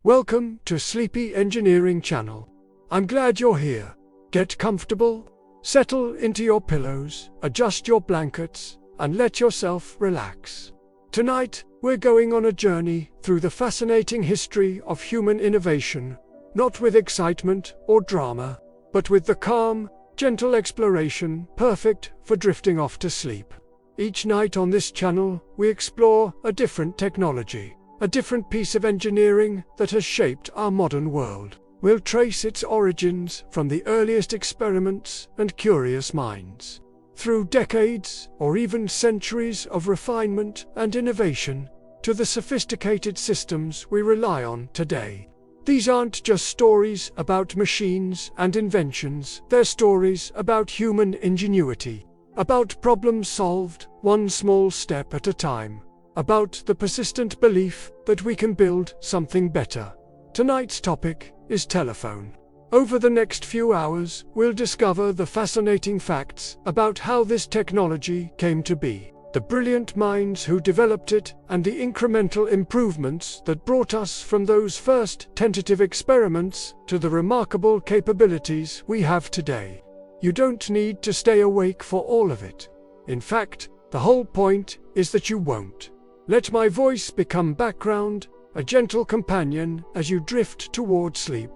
Welcome to Sleepy Engineering Channel. I'm glad you're here. Get comfortable, settle into your pillows, adjust your blankets, and let yourself relax. Tonight, we're going on a journey through the fascinating history of human innovation, not with excitement or drama, but with the calm, gentle exploration perfect for drifting off to sleep. Each night on this channel, we explore a different technology, a different piece of engineering that has shaped our modern world. We'll trace its origins from the earliest experiments and curious minds, through decades or even centuries of refinement and innovation, to the sophisticated systems we rely on today. These aren't just stories about machines and inventions, they're stories about human ingenuity, about problems solved one small step at a time, about the persistent belief that we can build something better. Tonight's topic is telephone. Over the next few hours, we'll discover the fascinating facts about how this technology came to be, the brilliant minds who developed it, and the incremental improvements that brought us from those first tentative experiments to the remarkable capabilities we have today. You don't need to stay awake for all of it. In fact, the whole point is that you won't. Let my voice become background, a gentle companion as you drift toward sleep.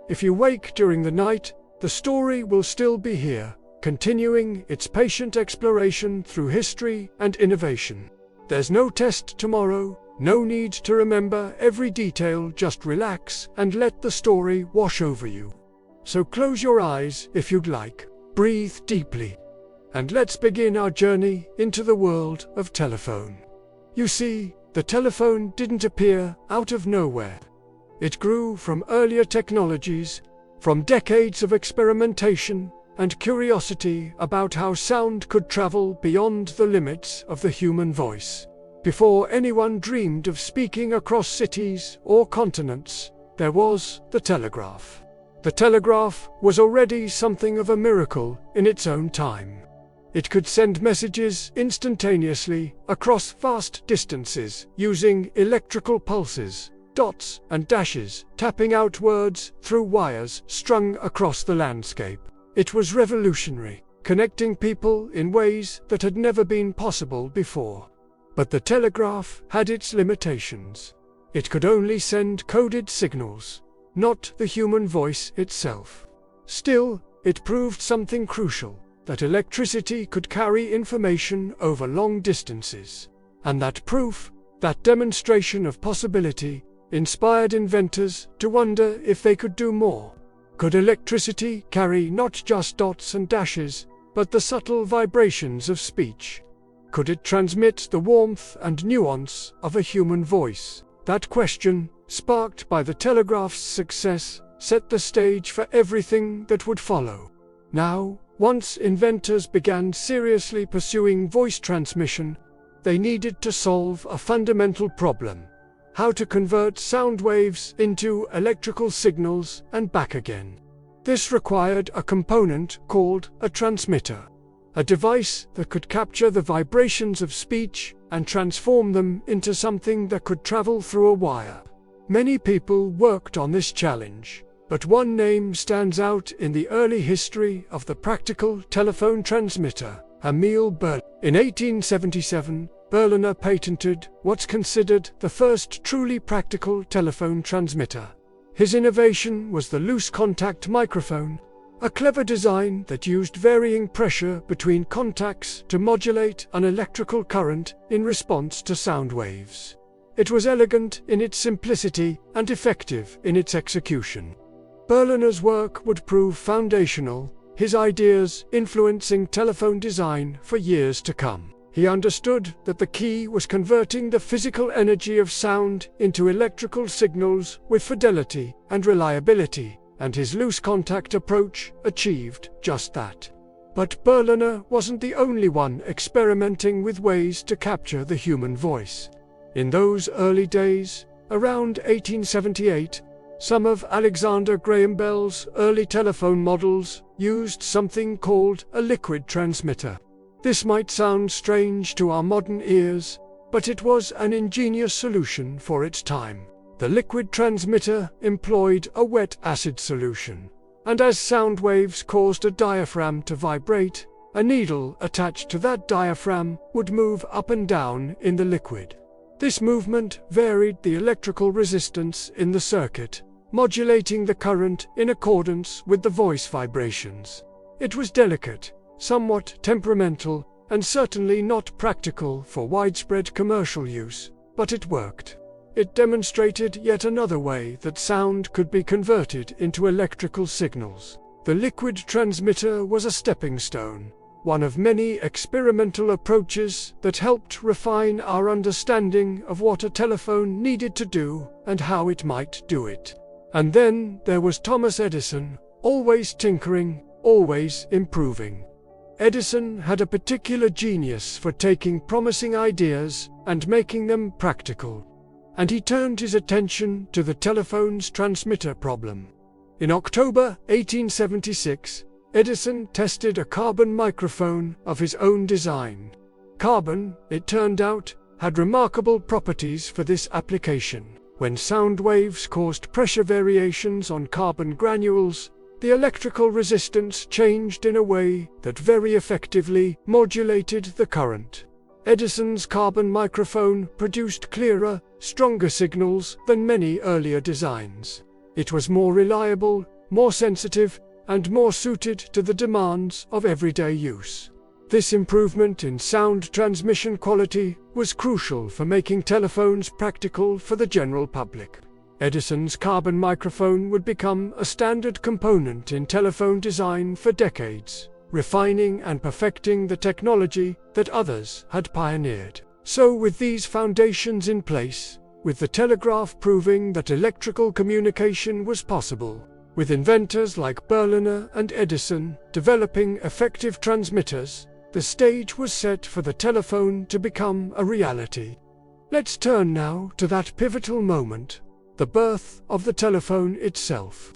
If you wake during the night, the story will still be here, continuing its patient exploration through history and innovation. There's no test tomorrow, no need to remember every detail, just relax and let the story wash over you. So close your eyes if you'd like, breathe deeply, and let's begin our journey into the world of telephone. You see, the telephone didn't appear out of nowhere. It grew from earlier technologies, from decades of experimentation and curiosity about how sound could travel beyond the limits of the human voice. Before anyone dreamed of speaking across cities or continents, there was the telegraph. The telegraph was already something of a miracle in its own time. It could send messages instantaneously across vast distances using electrical pulses, dots and dashes, tapping out words through wires strung across the landscape. It was revolutionary, connecting people in ways that had never been possible before. But the telegraph had its limitations. It could only send coded signals, not the human voice itself. Still, it proved something crucial, that electricity could carry information over long distances. And that proof, that demonstration of possibility, inspired inventors to wonder if they could do more. Could electricity carry not just dots and dashes, but the subtle vibrations of speech? Could it transmit the warmth and nuance of a human voice? That question, sparked by the telegraph's success, set the stage for everything that would follow. Now, once inventors began seriously pursuing voice transmission, they needed to solve a fundamental problem: how to convert sound waves into electrical signals and back again. This required a component called a transmitter, a device that could capture the vibrations of speech and transform them into something that could travel through a wire. Many people worked on this challenge, but one name stands out in the early history of the practical telephone transmitter: Emil Berliner. In 1877, Berliner patented what's considered the first truly practical telephone transmitter. His innovation was the loose contact microphone, a clever design that used varying pressure between contacts to modulate an electrical current in response to sound waves. It was elegant in its simplicity and effective in its execution. Berliner's work would prove foundational, his ideas influencing telephone design for years to come. He understood that the key was converting the physical energy of sound into electrical signals with fidelity and reliability, and his loose contact approach achieved just that. But Berliner wasn't the only one experimenting with ways to capture the human voice. In those early days, around 1878, some of Alexander Graham Bell's early telephone models used something called a liquid transmitter. This might sound strange to our modern ears, but it was an ingenious solution for its time. The liquid transmitter employed a wet acid solution, and as sound waves caused a diaphragm to vibrate, a needle attached to that diaphragm would move up and down in the liquid. This movement varied the electrical resistance in the circuit, modulating the current in accordance with the voice vibrations. It was delicate, somewhat temperamental, and certainly not practical for widespread commercial use, but it worked. It demonstrated yet another way that sound could be converted into electrical signals. The liquid transmitter was a stepping stone, one of many experimental approaches that helped refine our understanding of what a telephone needed to do and how it might do it. And then there was Thomas Edison, always tinkering, always improving. Edison had a particular genius for taking promising ideas and making them practical. And he turned his attention to the telephone's transmitter problem. In October 1876, Edison tested a carbon microphone of his own design. Carbon, it turned out, had remarkable properties for this application. When sound waves caused pressure variations on carbon granules, the electrical resistance changed in a way that very effectively modulated the current. Edison's carbon microphone produced clearer, stronger signals than many earlier designs. It was more reliable, more sensitive, and more suited to the demands of everyday use. This improvement in sound transmission quality was crucial for making telephones practical for the general public. Edison's carbon microphone would become a standard component in telephone design for decades, refining and perfecting the technology that others had pioneered. So with these foundations in place, with the telegraph proving that electrical communication was possible, with inventors like Berliner and Edison developing effective transmitters, the stage was set for the telephone to become a reality. Let's turn now to that pivotal moment, the birth of the telephone itself.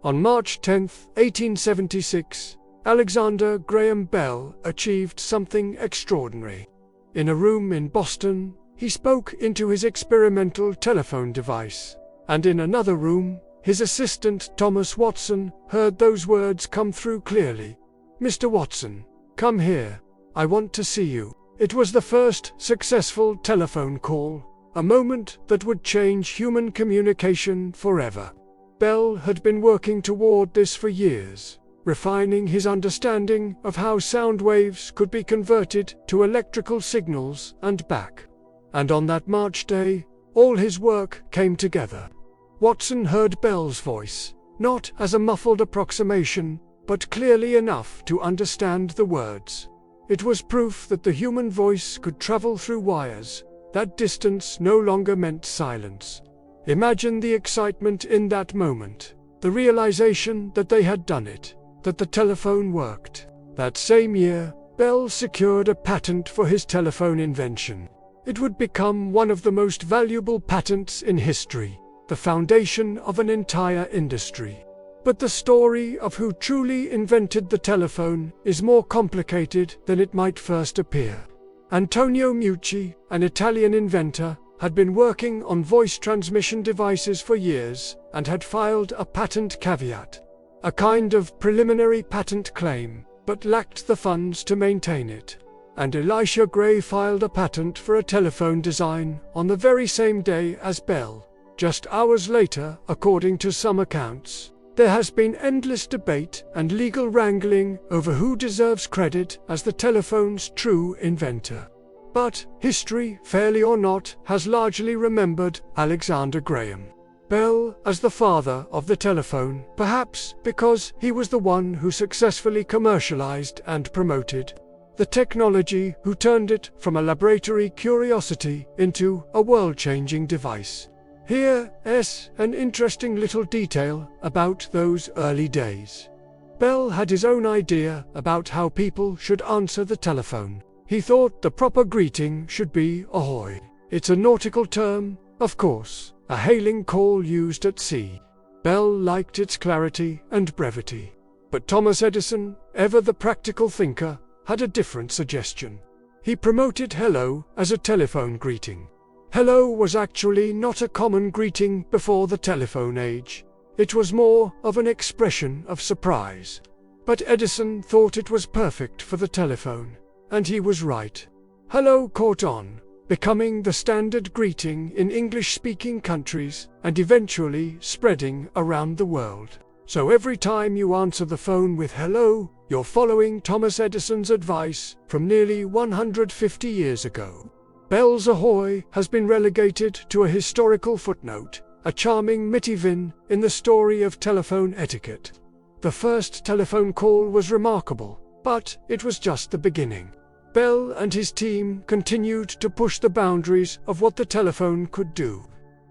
On March 10, 1876, Alexander Graham Bell achieved something extraordinary. In a room in Boston, he spoke into his experimental telephone device, and in another room, his assistant Thomas Watson heard those words come through clearly. "Mr. Watson, come here. I want to see you." It was the first successful telephone call, a moment that would change human communication forever. Bell had been working toward this for years, refining his understanding of how sound waves could be converted to electrical signals and back. And on that March day, all his work came together. Watson heard Bell's voice, not as a muffled approximation, but clearly enough to understand the words. It was proof that the human voice could travel through wires, that distance no longer meant silence. Imagine the excitement in that moment, the realization that they had done it, that the telephone worked. That same year, Bell secured a patent for his telephone invention. It would become one of the most valuable patents in history, the foundation of an entire industry. But the story of who truly invented the telephone is more complicated than it might first appear. Antonio Meucci, an Italian inventor, had been working on voice transmission devices for years and had filed a patent caveat, a kind of preliminary patent claim, but lacked the funds to maintain it. And Elisha Gray filed a patent for a telephone design on the very same day as Bell. Just hours later, according to some accounts, there has been endless debate and legal wrangling over who deserves credit as the telephone's true inventor. But history, fairly or not, has largely remembered Alexander Graham Bell as the father of the telephone, perhaps because he was the one who successfully commercialized and promoted the technology, who turned it from a laboratory curiosity into a world-changing device. Here's an interesting little detail about those early days. Bell had his own idea about how people should answer the telephone. He thought the proper greeting should be ahoy. It's a nautical term, of course, a hailing call used at sea. Bell liked its clarity and brevity. But Thomas Edison, ever the practical thinker, had a different suggestion. He promoted hello as a telephone greeting. Hello was actually not a common greeting before the telephone age. It was more of an expression of surprise. But Edison thought it was perfect for the telephone, and he was right. Hello caught on, becoming the standard greeting in English-speaking countries and eventually spreading around the world. So every time you answer the phone with hello, you're following Thomas Edison's advice from nearly 150 years ago. Bells Ahoy has been relegated to a historical footnote, a charming mitivin in the story of telephone etiquette. The first telephone call was remarkable, but it was just the beginning. Bell and his team continued to push the boundaries of what the telephone could do.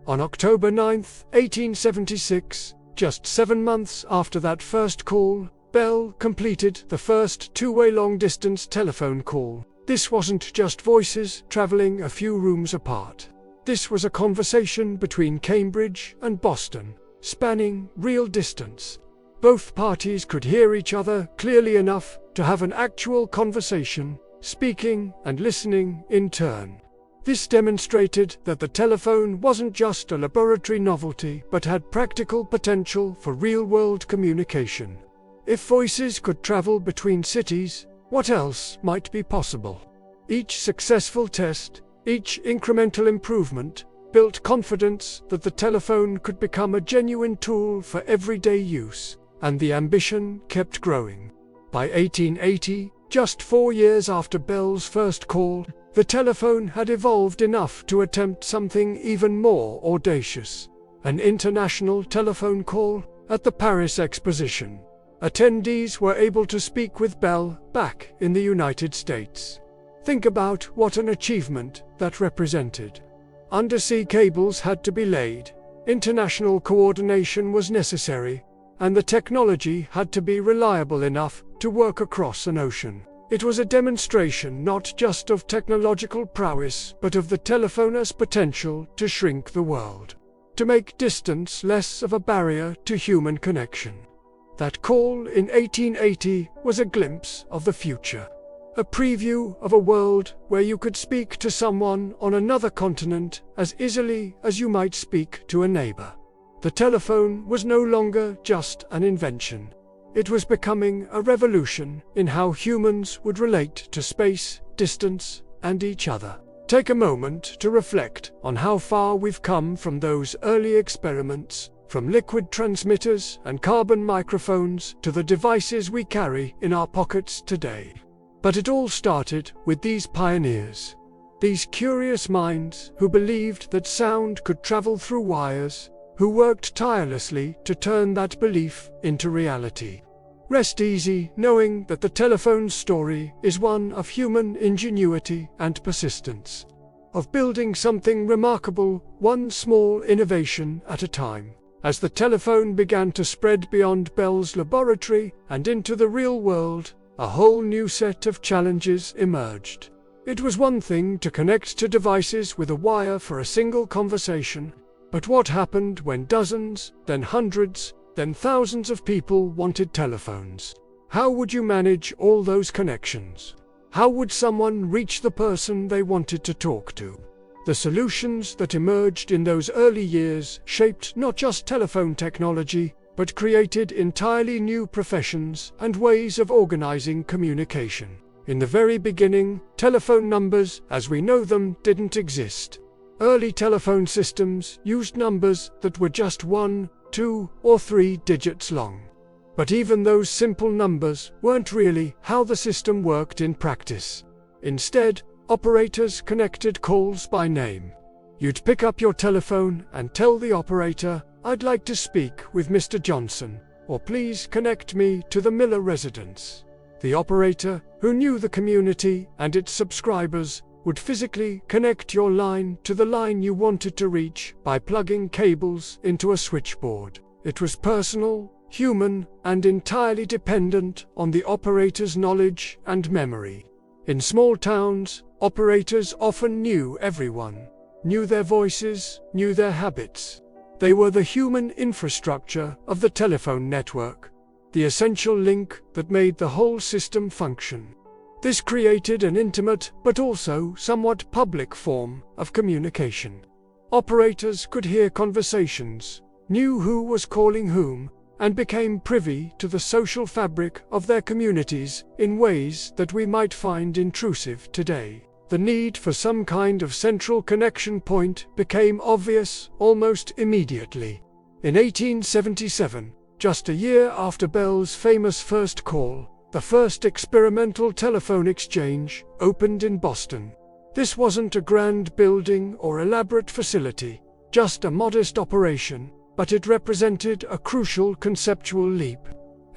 On October 9, 1876, just 7 months after that first call, Bell completed the first two-way long-distance telephone call. This wasn't just voices traveling a few rooms apart. This was a conversation between Cambridge and Boston, spanning real distance. Both parties could hear each other clearly enough to have an actual conversation, speaking and listening in turn. This demonstrated that the telephone wasn't just a laboratory novelty but had practical potential for real-world communication. If voices could travel between cities, what else might be possible? Each successful test, each incremental improvement, built confidence that the telephone could become a genuine tool for everyday use, and the ambition kept growing. By 1880, just 4 years after Bell's first call, the telephone had evolved enough to attempt something even more audacious: an international telephone call at the Paris Exposition. Attendees were able to speak with Bell back in the United States. Think about what an achievement that represented. Undersea cables had to be laid, international coordination was necessary, and the technology had to be reliable enough to work across an ocean. It was a demonstration not just of technological prowess but of the telephone's potential to shrink the world, to make distance less of a barrier to human connection. That call in 1880 was a glimpse of the future, a preview of a world where you could speak to someone on another continent as easily as you might speak to a neighbor. The telephone was no longer just an invention. It was becoming a revolution in how humans would relate to space, distance, and each other. Take a moment to reflect on how far we've come from those early experiments, from liquid transmitters and carbon microphones to the devices we carry in our pockets today. But it all started with these pioneers, these curious minds who believed that sound could travel through wires, who worked tirelessly to turn that belief into reality. Rest easy knowing that the telephone's story is one of human ingenuity and persistence, of building something remarkable, one small innovation at a time. As the telephone began to spread beyond Bell's laboratory and into the real world, a whole new set of challenges emerged. It was one thing to connect to devices with a wire for a single conversation, but what happened when dozens, then hundreds, then thousands of people wanted telephones? How would you manage all those connections? How would someone reach the person they wanted to talk to? The solutions that emerged in those early years shaped not just telephone technology, but created entirely new professions and ways of organizing communication. In the very beginning, telephone numbers, as we know them, didn't exist. Early telephone systems used numbers that were just 1, 2, or 3 digits long. But even those simple numbers weren't really how the system worked in practice. Instead, operators connected calls by name. You'd pick up your telephone and tell the operator, "I'd like to speak with Mr. Johnson," or "Please connect me to the Miller residence." The operator, who knew the community and its subscribers, would physically connect your line to the line you wanted to reach by plugging cables into a switchboard. It was personal, human, and entirely dependent on the operator's knowledge and memory. In small towns, operators often knew everyone, knew their voices, knew their habits. They were the human infrastructure of the telephone network, the essential link that made the whole system function. This created an intimate but also somewhat public form of communication. Operators could hear conversations, knew who was calling whom, and became privy to the social fabric of their communities in ways that we might find intrusive today. The need for some kind of central connection point became obvious almost immediately. In 1877, just a year after Bell's famous first call, the first experimental telephone exchange opened in Boston. This wasn't a grand building or elaborate facility, just a modest operation, but it represented a crucial conceptual leap.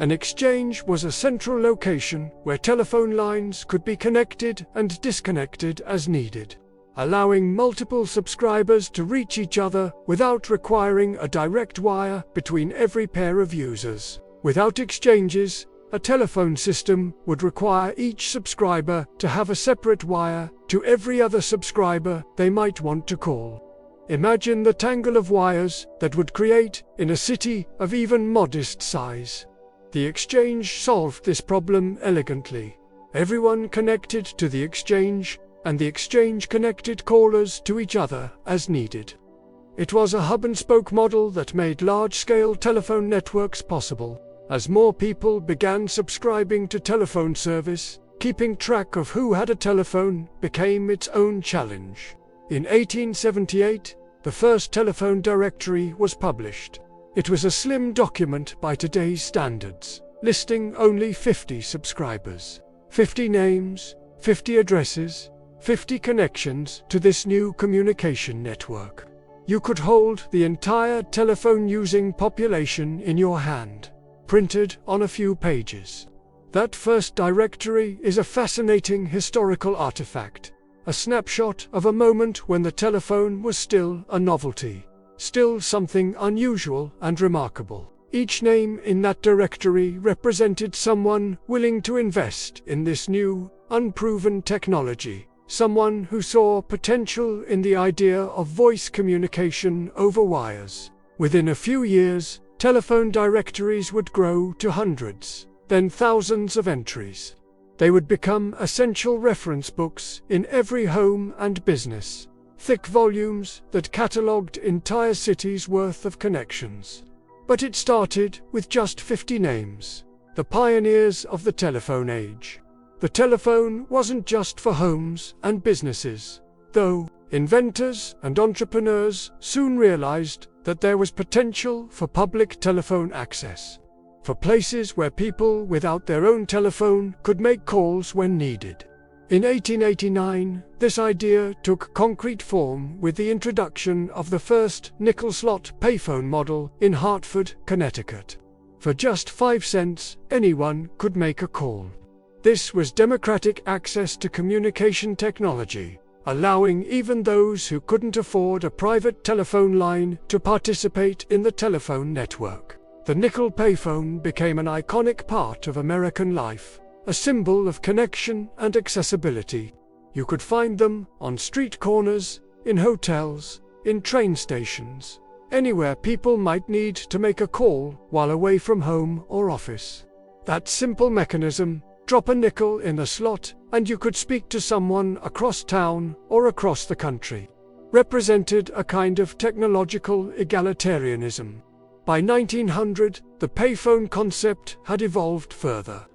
An exchange was a central location where telephone lines could be connected and disconnected as needed, allowing multiple subscribers to reach each other without requiring a direct wire between every pair of users. Without exchanges, a telephone system would require each subscriber to have a separate wire to every other subscriber they might want to call. Imagine the tangle of wires that would create in a city of even modest size. The exchange solved this problem elegantly. Everyone connected to the exchange, and the exchange connected callers to each other as needed. It was a hub-and-spoke model that made large-scale telephone networks possible. As more people began subscribing to telephone service, keeping track of who had a telephone became its own challenge. In 1878, the first telephone directory was published. It was a slim document by today's standards, listing only 50 subscribers, 50 names, 50 addresses, 50 connections to this new communication network. You could hold the entire telephone-using population in your hand, printed on a few pages. That first directory is a fascinating historical artifact, a snapshot of a moment when the telephone was still a novelty, still something unusual and remarkable. Each name in that directory represented someone willing to invest in this new, unproven technology, someone who saw potential in the idea of voice communication over wires. Within a few years, telephone directories would grow to hundreds, then thousands of entries. They would become essential reference books in every home and business, thick volumes that catalogued entire cities' worth of connections. But it started with just 50 names, the pioneers of the telephone age. The telephone wasn't just for homes and businesses, though. Inventors and entrepreneurs soon realized that there was potential for public telephone access, for places where people without their own telephone could make calls when needed. In 1889, this idea took concrete form with the introduction of the first nickel-slot payphone model in Hartford, Connecticut. For just 5 cents, anyone could make a call. This was democratic access to communication technology, allowing even those who couldn't afford a private telephone line to participate in the telephone network. The nickel payphone became an iconic part of American life, a symbol of connection and accessibility. You could find them on street corners, in hotels, in train stations, anywhere people might need to make a call while away from home or office. That simple mechanism, drop a nickel in the slot, and you could speak to someone across town or across the country, represented a kind of technological egalitarianism. By 1900, the payphone concept had evolved further.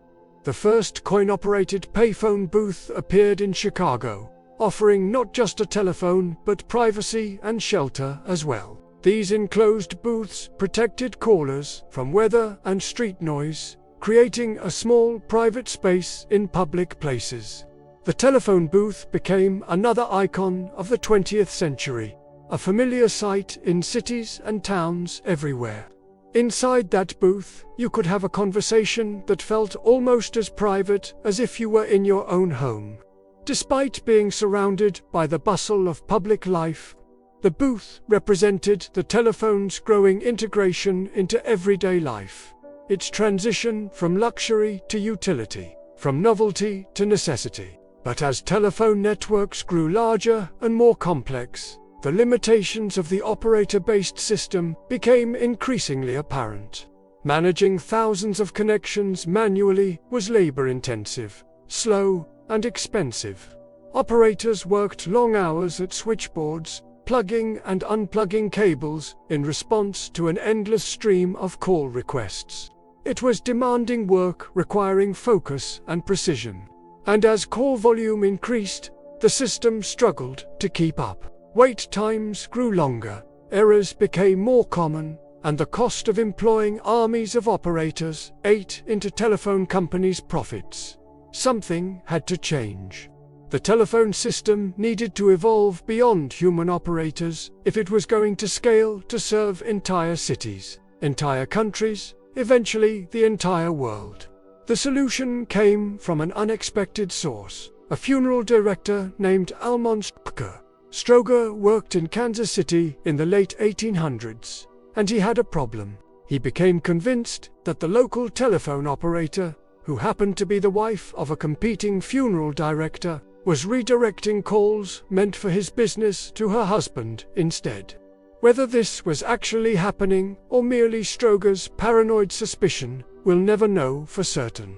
The first coin-operated payphone booth appeared in Chicago, offering not just a telephone but privacy and shelter as well. These enclosed booths protected callers from weather and street noise, creating a small private space in public places. The telephone booth became another icon of the 20th century, a familiar sight in cities and towns everywhere. Inside that booth, you could have a conversation that felt almost as private as if you were in your own home. Despite being surrounded by the bustle of public life, the booth represented the telephone's growing integration into everyday life. Its transition from luxury to utility, from novelty to necessity. But as telephone networks grew larger and more complex, the limitations of the operator-based system became increasingly apparent. Managing thousands of connections manually was labor-intensive, slow, and expensive. Operators worked long hours at switchboards, plugging and unplugging cables in response to an endless stream of call requests. It was demanding work requiring focus and precision. And as call volume increased, the system struggled to keep up. Wait times grew longer, errors became more common, and the cost of employing armies of operators ate into telephone companies' profits. Something had to change. The telephone system needed to evolve beyond human operators if it was going to scale to serve entire cities, entire countries, eventually the entire world. The solution came from an unexpected source, a funeral director named Almond Stroger. Stroger worked in Kansas City in the late 1800s, and he had a problem. He became convinced that the local telephone operator, who happened to be the wife of a competing funeral director, was redirecting calls meant for his business to her husband instead. Whether this was actually happening or merely Stroger's paranoid suspicion, we'll never know for certain.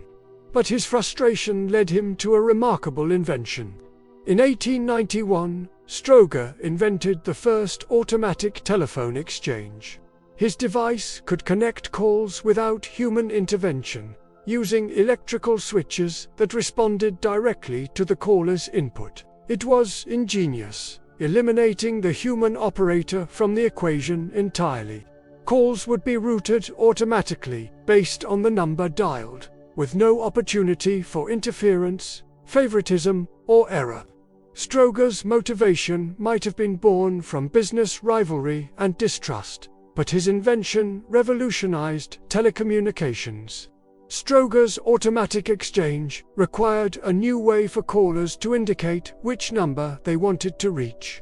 But his frustration led him to a remarkable invention. In 1891, Stroger invented the first automatic telephone exchange. His device could connect calls without human intervention, using electrical switches that responded directly to the caller's input. It was ingenious, eliminating the human operator from the equation entirely. Calls would be routed automatically based on the number dialed, with no opportunity for interference, favoritism, or error. Stroger's motivation might have been born from business rivalry and distrust, but his invention revolutionized telecommunications. Stroger's automatic exchange required a new way for callers to indicate which number they wanted to reach.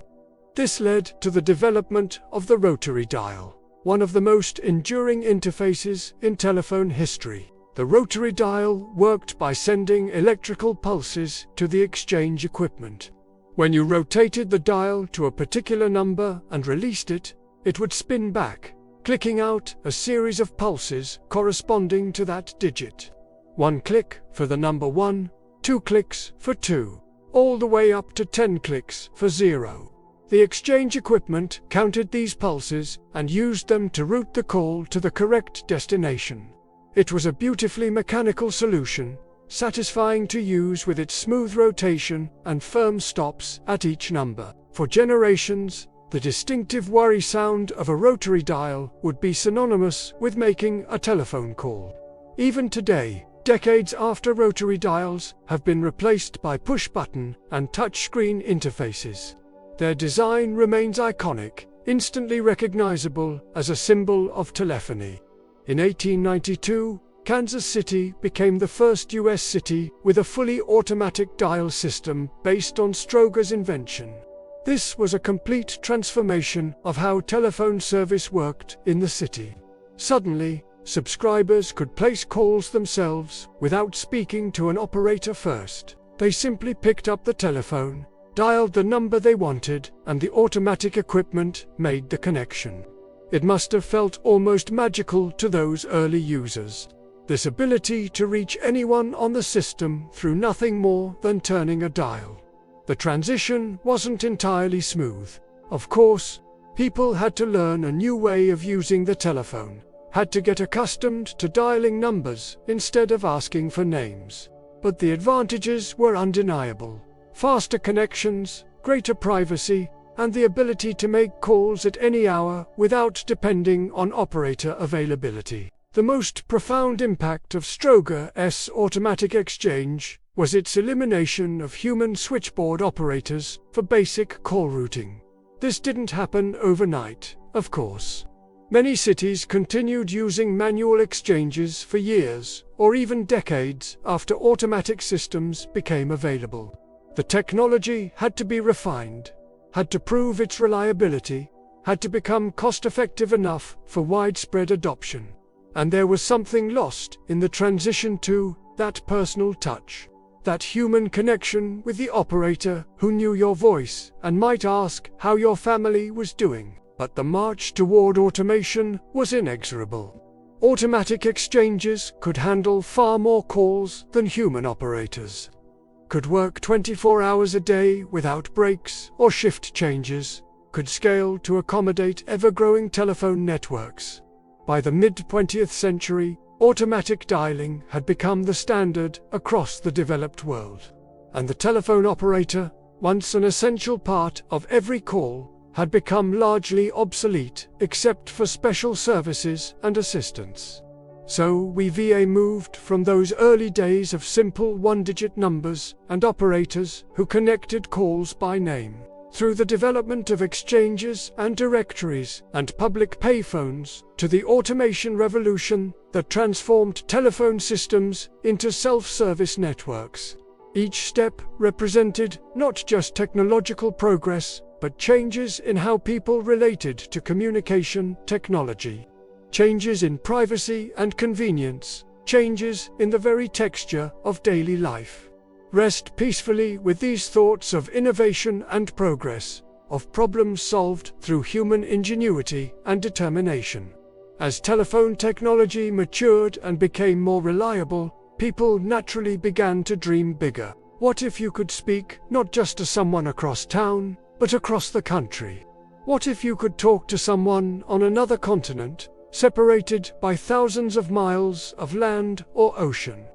This led to the development of the rotary dial, one of the most enduring interfaces in telephone history. The rotary dial worked by sending electrical pulses to the exchange equipment. When you rotated the dial to a particular number and released it, it would spin back, clicking out a series of pulses corresponding to that digit. 1 click for the number 1, 2 clicks for 2, all the way up to 10 clicks for 0. The exchange equipment counted these pulses and used them to route the call to the correct destination. It was a beautifully mechanical solution, satisfying to use with its smooth rotation and firm stops at each number. For generations, the distinctive worry sound of a rotary dial would be synonymous with making a telephone call. Even today, decades after rotary dials have been replaced by push-button and touchscreen interfaces, their design remains iconic, instantly recognizable as a symbol of telephony. In 1892, Kansas City became the first U.S. city with a fully automatic dial system based on Stroger's invention. This was a complete transformation of how telephone service worked in the city. Suddenly, subscribers could place calls themselves without speaking to an operator first. They simply picked up the telephone, dialed the number they wanted, and the automatic equipment made the connection. It must have felt almost magical to those early users. This ability to reach anyone on the system through nothing more than turning a dial. The transition wasn't entirely smooth. Of course, people had to learn a new way of using the telephone, had to get accustomed to dialing numbers instead of asking for names. But the advantages were undeniable. Faster connections, greater privacy, and the ability to make calls at any hour without depending on operator availability. The most profound impact of Stroger's automatic exchange was its elimination of human switchboard operators for basic call routing. This didn't happen overnight, of course. Many cities continued using manual exchanges for years, or even decades, after automatic systems became available. The technology had to be refined, had to prove its reliability, had to become cost-effective enough for widespread adoption. And there was something lost in the transition to that personal touch, that human connection with the operator who knew your voice and might ask how your family was doing. But the march toward automation was inexorable. Automatic exchanges could handle far more calls than human operators. could work 24 hours a day without breaks or shift changes, could scale to accommodate ever-growing telephone networks. By the mid-20th century, automatic dialing had become the standard across the developed world. And the telephone operator, once an essential part of every call, had become largely obsolete except for special services and assistance. So we moved from those early days of simple one-digit numbers and operators who connected calls by name, through the development of exchanges and directories and public payphones, to the automation revolution that transformed telephone systems into self-service networks. Each step represented not just technological progress, but changes in how people related to communication technology. Changes in privacy and convenience, changes in the very texture of daily life. Rest peacefully with these thoughts of innovation and progress, of problems solved through human ingenuity and determination. As telephone technology matured and became more reliable, people naturally began to dream bigger. What if you could speak not just to someone across town, but across the country? What if you could talk to someone on another continent, separated by thousands of miles of land or ocean?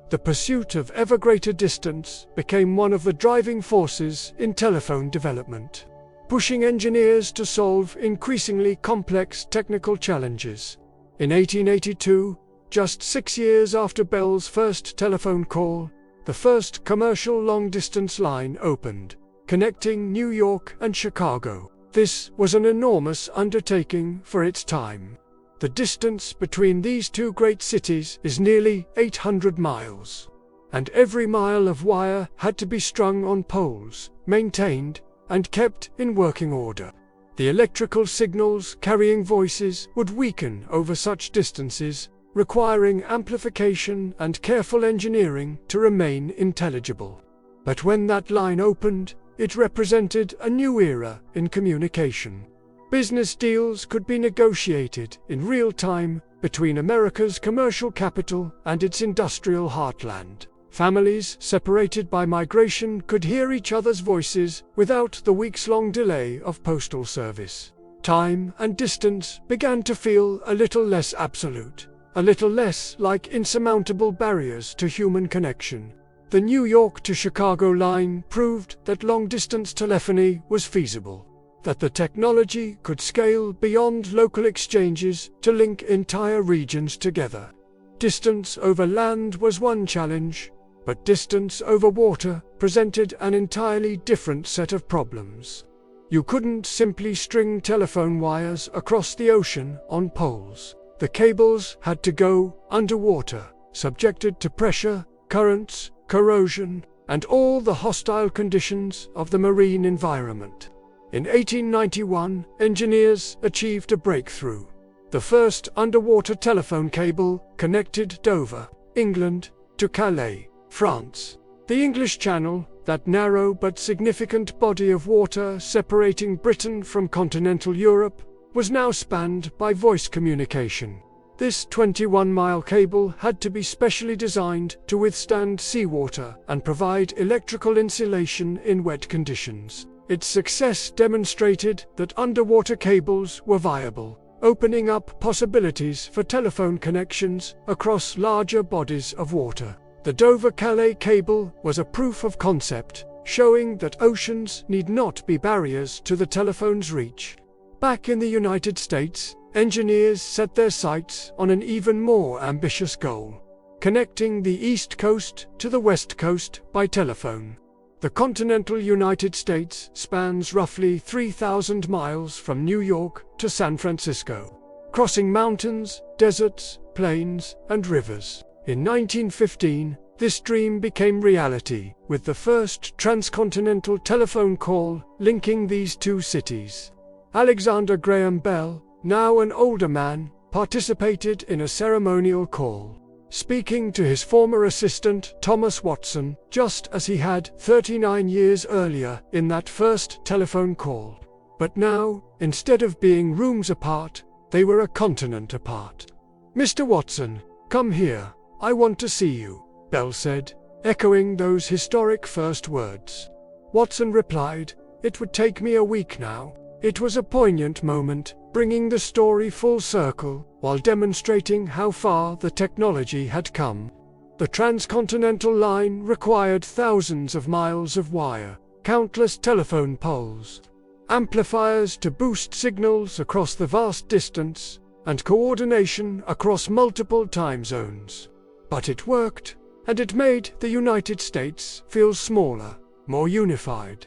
The pursuit of ever greater distance became one of the driving forces in telephone development, pushing engineers to solve increasingly complex technical challenges. In 1882, just 6 years after Bell's first telephone call, the first commercial long-distance line opened, connecting New York and Chicago. This was an enormous undertaking for its time. The distance between these two great cities is nearly 800 miles, and every mile of wire had to be strung on poles, maintained, and kept in working order. The electrical signals carrying voices would weaken over such distances, requiring amplification and careful engineering to remain intelligible. But when that line opened, it represented a new era in communication. Business deals could be negotiated in real time between America's commercial capital and its industrial heartland. Families separated by migration could hear each other's voices without the weeks-long delay of postal service. Time and distance began to feel a little less absolute, a little less like insurmountable barriers to human connection. The New York to Chicago line proved that long-distance telephony was feasible, that the technology could scale beyond local exchanges to link entire regions together. Distance over land was one challenge, but distance over water presented an entirely different set of problems. You couldn't simply string telephone wires across the ocean on poles. The cables had to go underwater, subjected to pressure, currents, corrosion, and all the hostile conditions of the marine environment. In 1891, engineers achieved a breakthrough. The first underwater telephone cable connected Dover, England, to Calais, France. The English Channel, that narrow but significant body of water separating Britain from continental Europe, was now spanned by voice communication. This 21-mile cable had to be specially designed to withstand seawater and provide electrical insulation in wet conditions. Its success demonstrated that underwater cables were viable, opening up possibilities for telephone connections across larger bodies of water. The Dover-Calais cable was a proof of concept, showing that oceans need not be barriers to the telephone's reach. Back in the United States, engineers set their sights on an even more ambitious goal: connecting the East Coast to the West Coast by telephone. The continental United States spans roughly 3,000 miles from New York to San Francisco, crossing mountains, deserts, plains, and rivers. In 1915, this dream became reality, with the first transcontinental telephone call linking these two cities. Alexander Graham Bell, now an older man, participated in a ceremonial call, speaking to his former assistant Thomas Watson, just as he had 39 years earlier in that first telephone call. But now, instead of being rooms apart, they were a continent apart. "Mr. Watson, come here. I want to see you," Bell said. echoing those historic first words. Watson replied, "It would take me a week now." It was a poignant moment, bringing the story full circle, while demonstrating how far the technology had come. The transcontinental line required thousands of miles of wire, countless telephone poles, amplifiers to boost signals across the vast distance, and coordination across multiple time zones. But it worked, and it made the United States feel smaller, more unified,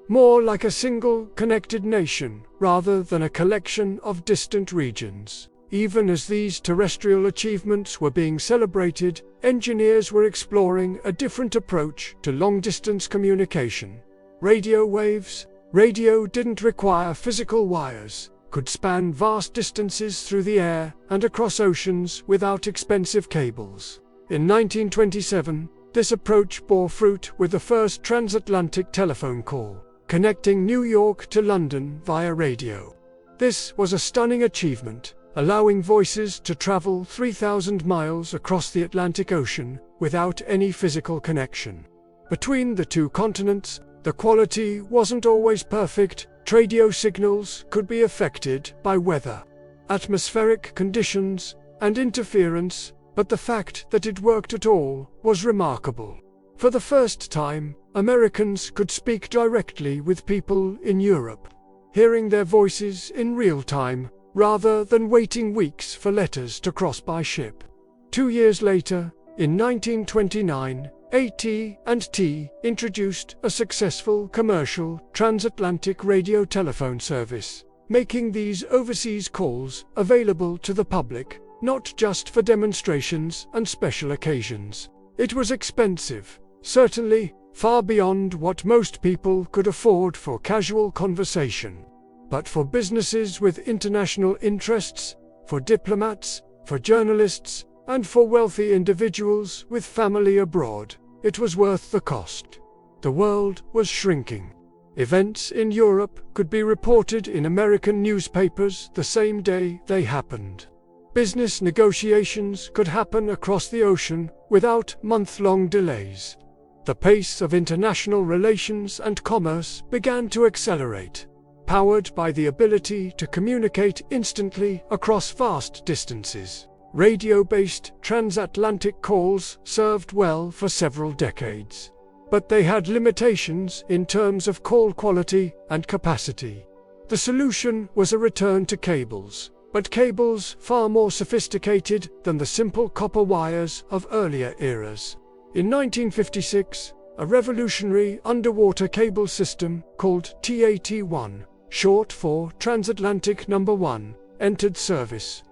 more like a single connected nation rather than a collection of distant regions. Even as these terrestrial achievements were being celebrated, engineers were exploring a different approach to long-distance communication. Radio waves. Radio didn't require physical wires, could span vast distances through the air and across oceans without expensive cables. In 1927, this approach bore fruit with the first transatlantic telephone call, connecting New York to London via radio. This was a stunning achievement, allowing voices to travel 3,000 miles across the Atlantic Ocean without any physical connection. Between the two continents, the quality wasn't always perfect. Radio signals could be affected by weather, atmospheric conditions, and interference, but the fact that it worked at all was remarkable. For the first time, Americans could speak directly with people in Europe, hearing their voices in real time, rather than waiting weeks for letters to cross by ship. 2 years later, in 1929, AT&T introduced a successful commercial transatlantic radio telephone service, making these overseas calls available to the public, not just for demonstrations and special occasions. It was expensive, certainly far beyond what most people could afford for casual conversation. But for businesses with international interests, for diplomats, for journalists, and for wealthy individuals with family abroad, it was worth the cost. The world was shrinking. Events in Europe could be reported in American newspapers the same day they happened. Business negotiations could happen across the ocean without month-long delays. The pace of international relations and commerce began to accelerate, powered by the ability to communicate instantly across vast distances. Radio-based transatlantic calls served well for several decades. But they had limitations in terms of call quality and capacity. The solution was a return to cables, but cables far more sophisticated than the simple copper wires of earlier eras. In 1956, a revolutionary underwater cable system called TAT-1, short for Transatlantic No. 1, entered service.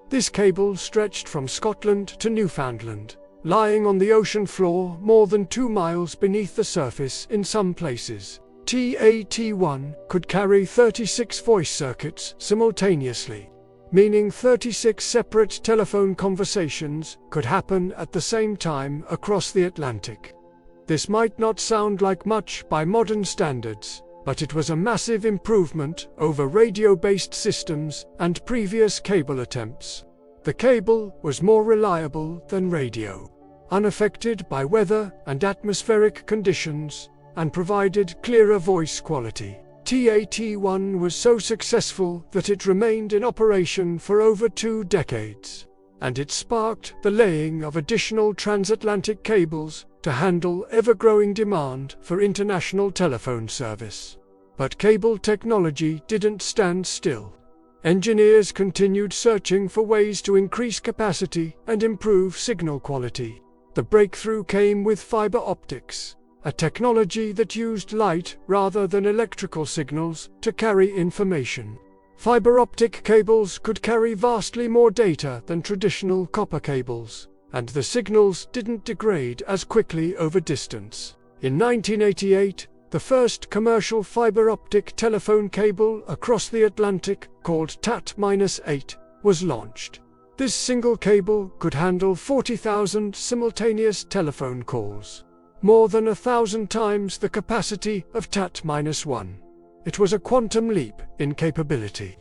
This cable stretched from Scotland to Newfoundland, lying on the ocean floor more than 2 miles beneath the surface in some places. TAT-1 could carry 36 voice circuits simultaneously, meaning 36 separate telephone conversations could happen at the same time across the Atlantic. This might not sound like much by modern standards, but it was a massive improvement over radio-based systems and previous cable attempts. The cable was more reliable than radio, unaffected by weather and atmospheric conditions, and provided clearer voice quality. TAT-1 was so successful that it remained in operation for over 2 decades, and it sparked the laying of additional transatlantic cables to handle ever-growing demand for international telephone service. But cable technology didn't stand still. Engineers continued searching for ways to increase capacity and improve signal quality. The breakthrough came with fiber optics, a technology that used light rather than electrical signals to carry information. Fiber optic cables could carry vastly more data than traditional copper cables, and the signals didn't degrade as quickly over distance. In 1988, the first commercial fiber optic telephone cable across the Atlantic, called TAT-8, was launched. This single cable could handle 40,000 simultaneous telephone calls, more than 1,000 times the capacity of TAT-1. It was a quantum leap in capability,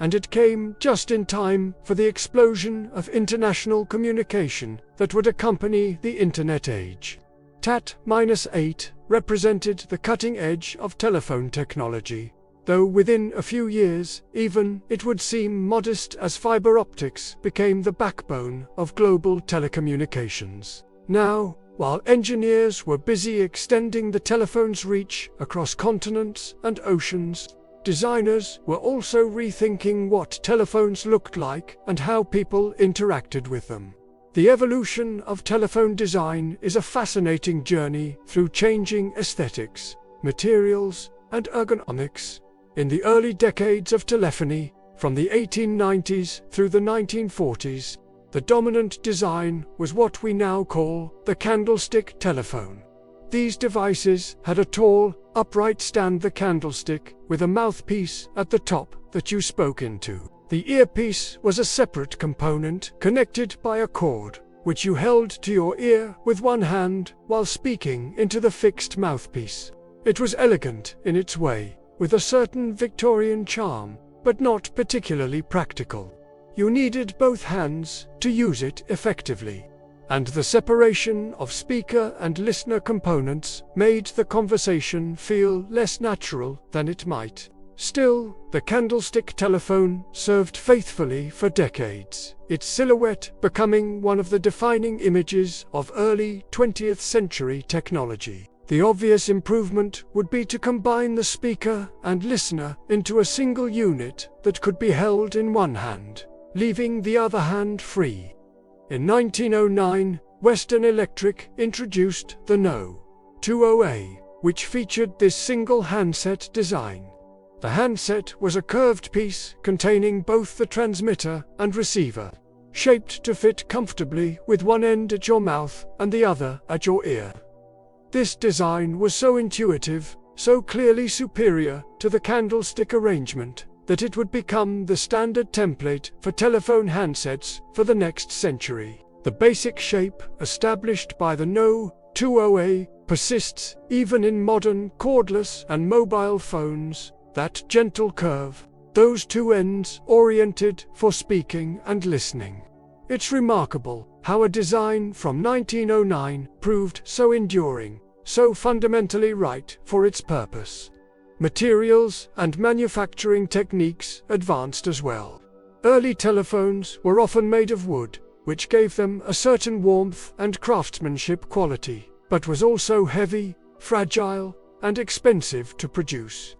and it came just in time for the explosion of international communication that would accompany the Internet age. TAT-8 represented the cutting edge of telephone technology, though within a few years, even, it would seem modest as fiber optics became the backbone of global telecommunications. Now, while engineers were busy extending the telephone's reach across continents and oceans, designers were also rethinking what telephones looked like and how people interacted with them. The evolution of telephone design is a fascinating journey through changing aesthetics, materials, and ergonomics. In the early decades of telephony, from the 1890s through the 1940s, the dominant design was what we now call the candlestick telephone. These devices had a tall, upright stand, the candlestick, with a mouthpiece at the top that you spoke into. The earpiece was a separate component connected by a cord, which you held to your ear with one hand while speaking into the fixed mouthpiece. It was elegant in its way, with a certain Victorian charm, but not particularly practical. You needed both hands to use it effectively, and the separation of speaker and listener components made the conversation feel less natural than it might. Still, the candlestick telephone served faithfully for decades, its silhouette becoming one of the defining images of early 20th century technology. The obvious improvement would be to combine the speaker and listener into a single unit that could be held in one hand, leaving the other hand free. In 1909, Western Electric introduced the No. 20A, which featured this single handset design. The handset was a curved piece containing both the transmitter and receiver, shaped to fit comfortably with one end at your mouth and the other at your ear. This design was so intuitive, so clearly superior to the candlestick arrangement, that it would become the standard template for telephone handsets for the next century. The basic shape, established by the No. 20A, persists even in modern cordless and mobile phones. That gentle curve, those two ends oriented for speaking and listening. It's remarkable how a design from 1909 proved so enduring, so fundamentally right for its purpose. Materials and manufacturing techniques advanced as well. Early telephones were often made of wood, which gave them a certain warmth and craftsmanship quality, but was also heavy, fragile, and expensive to produce.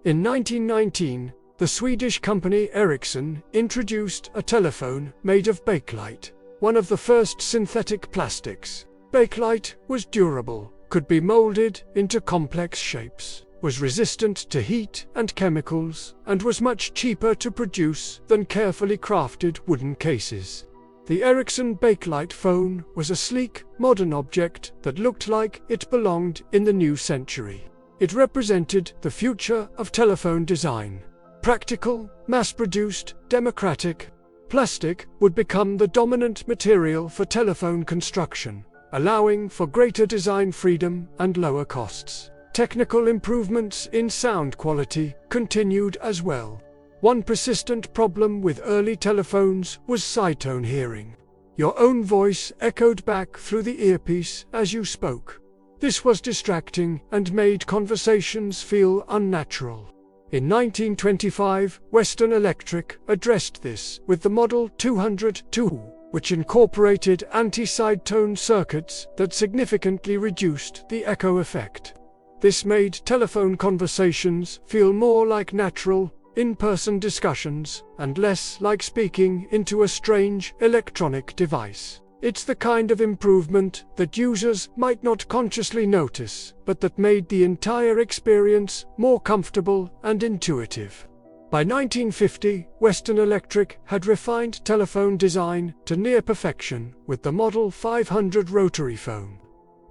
In 1919, the Swedish company Ericsson introduced a telephone made of bakelite, one of the first synthetic plastics. Bakelite was durable, could be molded into complex shapes, was resistant to heat and chemicals, and was much cheaper to produce than carefully crafted wooden cases. The Ericsson bakelite phone was a sleek, modern object that looked like it belonged in the new century. It represented the future of telephone design. Practical, mass-produced, democratic, plastic would become the dominant material for telephone construction, allowing for greater design freedom and lower costs. Technical improvements in sound quality continued as well. One persistent problem with early telephones was sidetone hearing. Your own voice echoed back through the earpiece as you spoke. This was distracting and made conversations feel unnatural. In 1925, Western Electric addressed this with the Model 202, which incorporated anti-sidetone circuits that significantly reduced the echo effect. This made telephone conversations feel more like natural, in-person discussions, and less like speaking into a strange electronic device. It's the kind of improvement that users might not consciously notice, but that made the entire experience more comfortable and intuitive. By 1950, Western Electric had refined telephone design to near perfection with the Model 500 rotary phone.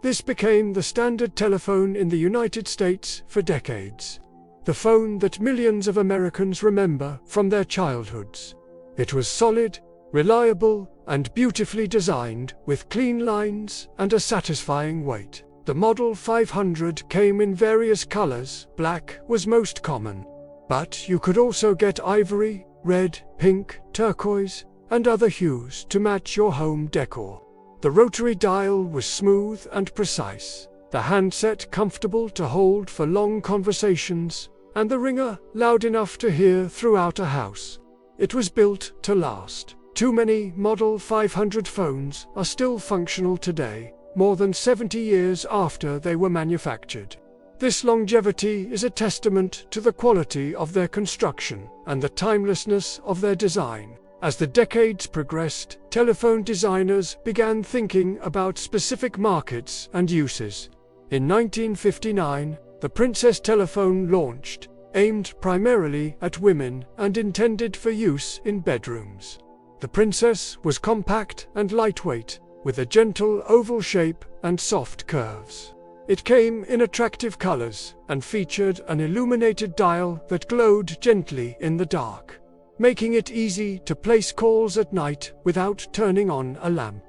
This became the standard telephone in the United States for decades. The phone that millions of Americans remember from their childhoods. It was solid, reliable, and beautifully designed, with clean lines and a satisfying weight. The Model 500 came in various colors. Black was most common, but you could also get ivory, red, pink, turquoise, and other hues to match your home decor. The rotary dial was smooth and precise, the handset comfortable to hold for long conversations, and the ringer loud enough to hear throughout a house. It was built to last. Too many Model 500 phones are still functional today, more than 70 years after they were manufactured. This longevity is a testament to the quality of their construction and the timelessness of their design. As the decades progressed, telephone designers began thinking about specific markets and uses. In 1959, the Princess telephone launched, aimed primarily at women and intended for use in bedrooms. The Princess was compact and lightweight, with a gentle oval shape and soft curves. It came in attractive colors and featured an illuminated dial that glowed gently in the dark, making it easy to place calls at night without turning on a lamp.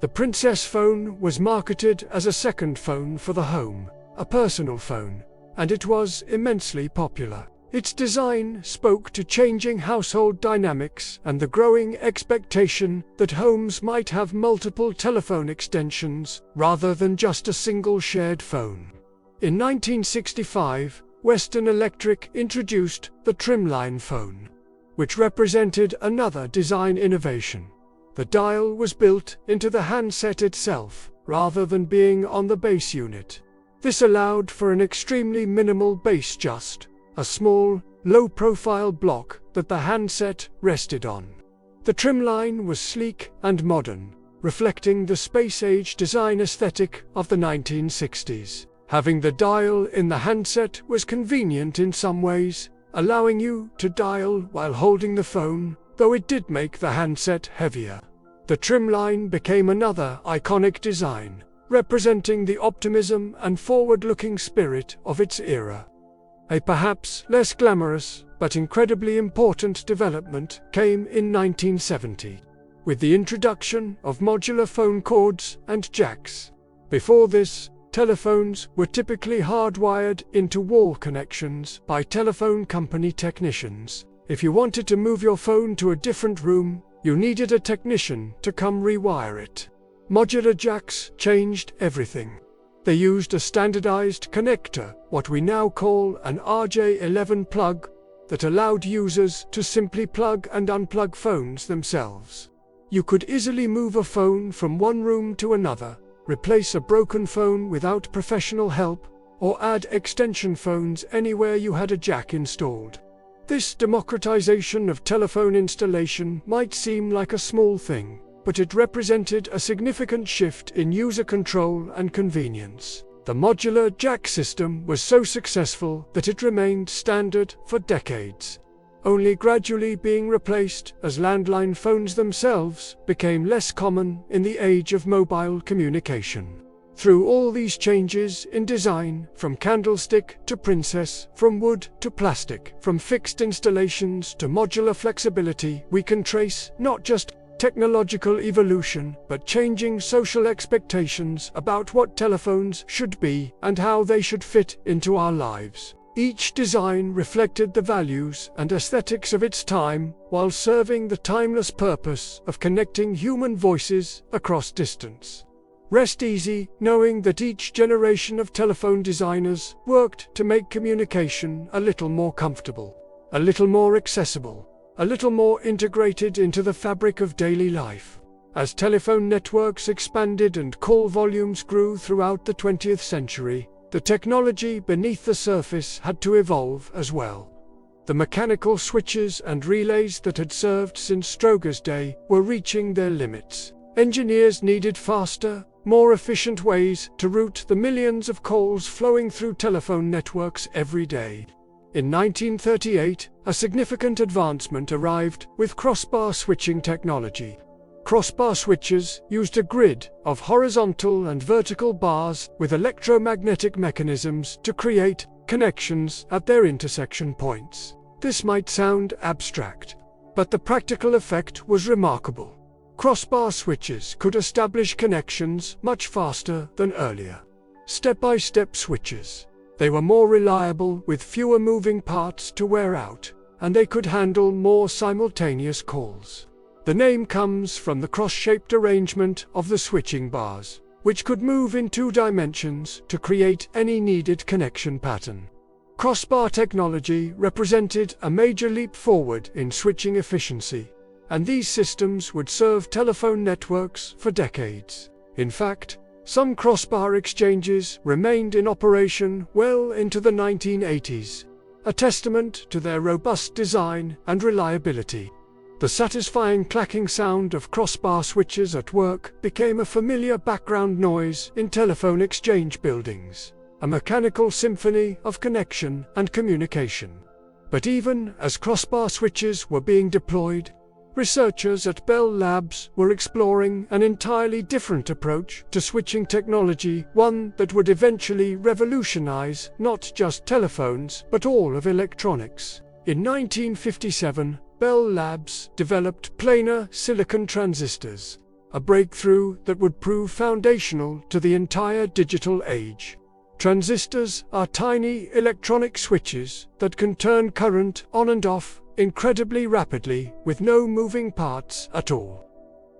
The Princess phone was marketed as a second phone for the home, a personal phone, and it was immensely popular. Its design spoke to changing household dynamics and the growing expectation that homes might have multiple telephone extensions rather than just a single shared phone. In 1965, Western Electric introduced the trimline phone, which represented another design innovation. The dial was built into the handset itself, rather than being on the base unit. This allowed for an extremely minimal base, just a small, low-profile block that the handset rested on. The trimline was sleek and modern, reflecting the space-age design aesthetic of the 1960s. Having the dial in the handset was convenient in some ways, allowing you to dial while holding the phone, though it did make the handset heavier. The trimline became another iconic design, representing the optimism and forward-looking spirit of its era. A perhaps less glamorous, but incredibly important development came in 1970, with the introduction of modular phone cords and jacks. Before this, telephones were typically hardwired into wall connections by telephone company technicians. If you wanted to move your phone to a different room, you needed a technician to come rewire it. Modular jacks changed everything. They used a standardized connector, what we now call an RJ11 plug, that allowed users to simply plug and unplug phones themselves. You could easily move a phone from one room to another, replace a broken phone without professional help, or add extension phones anywhere you had a jack installed. This democratization of telephone installation might seem like a small thing, but it represented a significant shift in user control and convenience. The modular jack system was so successful that it remained standard for decades, only gradually being replaced as landline phones themselves became less common in the age of mobile communication. Through all these changes in design, from candlestick to princess, from wood to plastic, from fixed installations to modular flexibility, we can trace not just technological evolution, but changing social expectations about what telephones should be and how they should fit into our lives. Each design reflected the values and aesthetics of its time, while serving the timeless purpose of connecting human voices across distance. Rest easy knowing that each generation of telephone designers worked to make communication a little more comfortable, a little more accessible, a little more integrated into the fabric of daily life. As telephone networks expanded and call volumes grew throughout the 20th century, the technology beneath the surface had to evolve as well. The mechanical switches and relays that had served since Stroger's day were reaching their limits. Engineers needed faster, more efficient ways to route the millions of calls flowing through telephone networks every day. In 1938, a significant advancement arrived with crossbar switching technology. Crossbar switches used a grid of horizontal and vertical bars with electromagnetic mechanisms to create connections at their intersection points. This might sound abstract, but the practical effect was remarkable. Crossbar switches could establish connections much faster than earlier step-by-step switches. They were more reliable with fewer moving parts to wear out, and they could handle more simultaneous calls. The name comes from the cross-shaped arrangement of the switching bars, which could move in 2 dimensions to create any needed connection pattern. Crossbar technology represented a major leap forward in switching efficiency, and these systems would serve telephone networks for decades. In fact, some crossbar exchanges remained in operation well into the 1980s, a testament to their robust design and reliability. The satisfying clacking sound of crossbar switches at work became a familiar background noise in telephone exchange buildings, a mechanical symphony of connection and communication. But even as crossbar switches were being deployed, researchers at Bell Labs were exploring an entirely different approach to switching technology, one that would eventually revolutionize not just telephones but all of electronics. In 1957, Bell Labs developed planar silicon transistors, a breakthrough that would prove foundational to the entire digital age. Transistors are tiny electronic switches that can turn current on and off incredibly rapidly with no moving parts at all.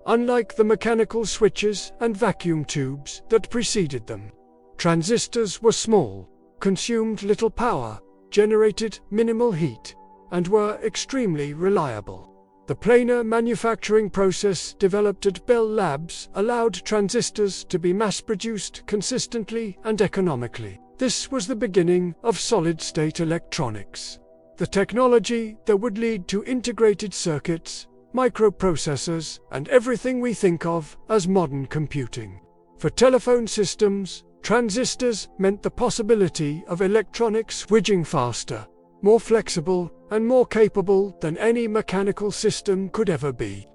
Unlike the mechanical switches and vacuum tubes that preceded them, transistors were small, consumed little power, generated minimal heat, and were extremely reliable. The planar manufacturing process developed at Bell Labs allowed transistors to be mass-produced consistently and economically. This was the beginning of solid-state electronics, the technology that would lead to integrated circuits, microprocessors, and everything we think of as modern computing. For telephone systems, transistors meant the possibility of electronics switching faster, more flexible, and more capable than any mechanical system could ever be.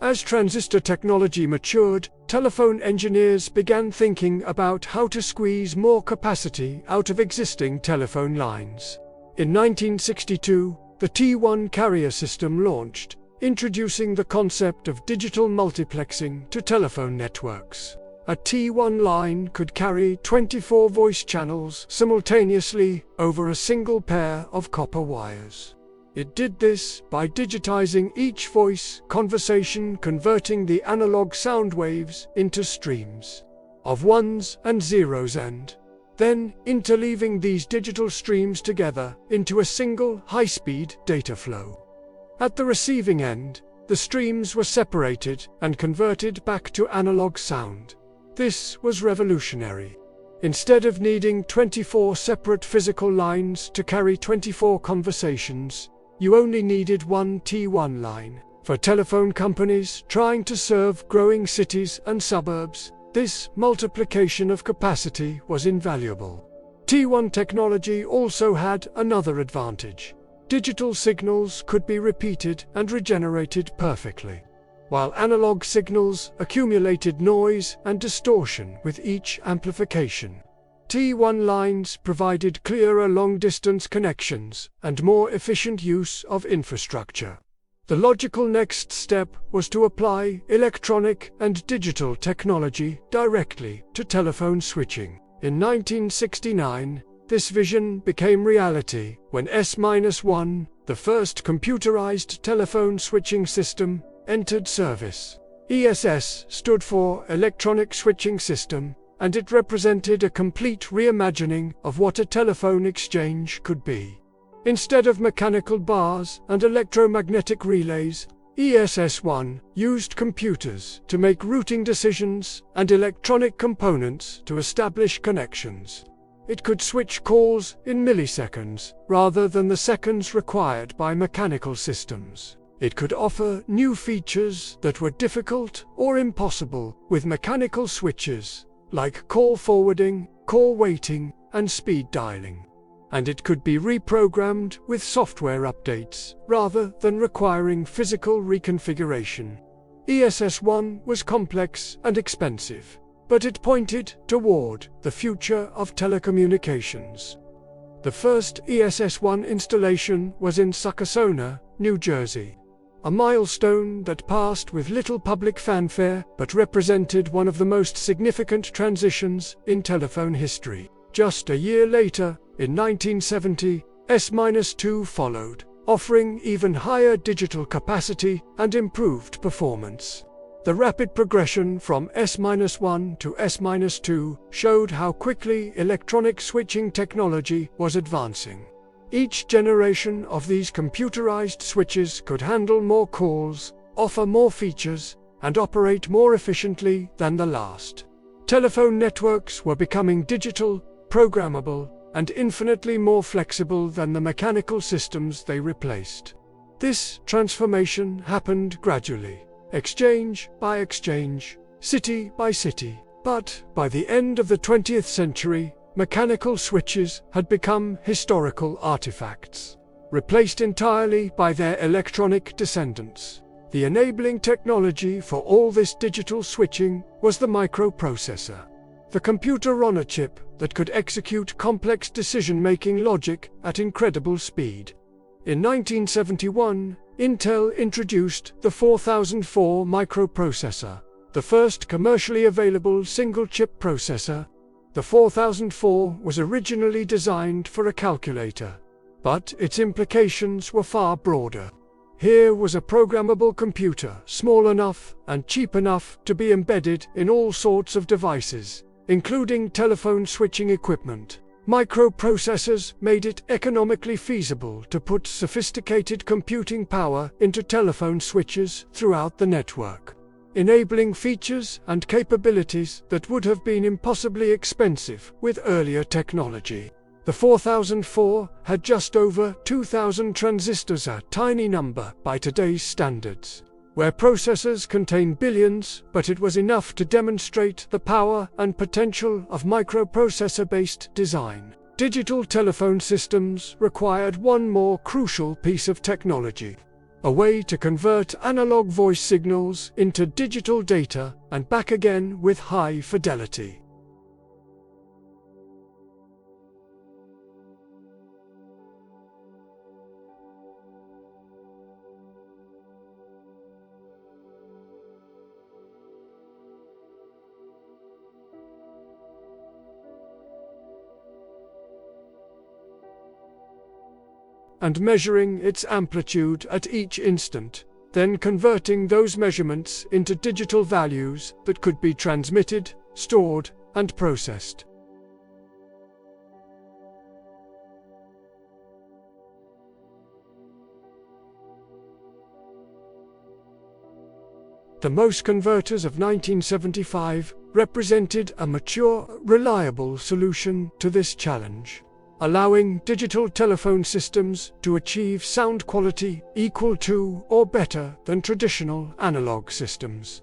As transistor technology matured, telephone engineers began thinking about how to squeeze more capacity out of existing telephone lines. In 1962, the T1 carrier system launched, introducing the concept of digital multiplexing to telephone networks. A T1 line could carry 24 voice channels simultaneously over a single pair of copper wires. It did this by digitizing each voice conversation, converting the analog sound waves into streams of ones and zeros, and then interleaving these digital streams together into a single high-speed data flow. At the receiving end, the streams were separated and converted back to analog sound. This was revolutionary. Instead of needing 24 separate physical lines to carry 24 conversations, you only needed one T1 line. For telephone companies trying to serve growing cities and suburbs, this multiplication of capacity was invaluable. T1 technology also had another advantage. Digital signals could be repeated and regenerated perfectly, while analog signals accumulated noise and distortion with each amplification. T1 lines provided clearer long-distance connections and more efficient use of infrastructure. The logical next step was to apply electronic and digital technology directly to telephone switching. In 1969, this vision became reality when S-1, the first computerized telephone switching system, entered service. ESS stood for Electronic Switching System, and it represented a complete reimagining of what a telephone exchange could be. Instead of mechanical bars and electromagnetic relays, ESS-1 used computers to make routing decisions and electronic components to establish connections. It could switch calls in milliseconds rather than the seconds required by mechanical systems. It could offer new features that were difficult or impossible with mechanical switches, like call forwarding, call waiting, and speed dialing. And it could be reprogrammed with software updates, rather than requiring physical reconfiguration. ESS-1 was complex and expensive, but it pointed toward the future of telecommunications. The first ESS-1 installation was in Succassona, New Jersey, a milestone that passed with little public fanfare but represented one of the most significant transitions in telephone history. Just a year later, in 1970, S-2 followed, offering even higher digital capacity and improved performance. The rapid progression from S-1 to S-2 showed how quickly electronic switching technology was advancing. Each generation of these computerized switches could handle more calls, offer more features, and operate more efficiently than the last. Telephone networks were becoming digital, programmable, and infinitely more flexible than the mechanical systems they replaced. This transformation happened gradually, exchange by exchange, city by city. But by the end of the 20th century, mechanical switches had become historical artifacts, replaced entirely by their electronic descendants. The enabling technology for all this digital switching was the microprocessor, the computer on a chip that could execute complex decision-making logic at incredible speed. In 1971, Intel introduced the 4004 microprocessor, the first commercially available single-chip processor. The 4004 was originally designed for a calculator, but its implications were far broader. Here was a programmable computer, small enough and cheap enough to be embedded in all sorts of devices, including telephone switching equipment. Microprocessors made it economically feasible to put sophisticated computing power into telephone switches throughout the network, enabling features and capabilities that would have been impossibly expensive with earlier technology. The 4004 had just over 2,000 transistors, a tiny number by today's standards. Where processors contain billions, but it was enough to demonstrate the power and potential of microprocessor-based design. Digital telephone systems required one more crucial piece of technology: a way to convert analog voice signals into digital data and back again with high fidelity. And measuring its amplitude at each instant, then converting those measurements into digital values that could be transmitted, stored, and processed. The Morse converters of 1975 represented a mature, reliable solution to this challenge, allowing digital telephone systems to achieve sound quality equal to or better than traditional analog systems.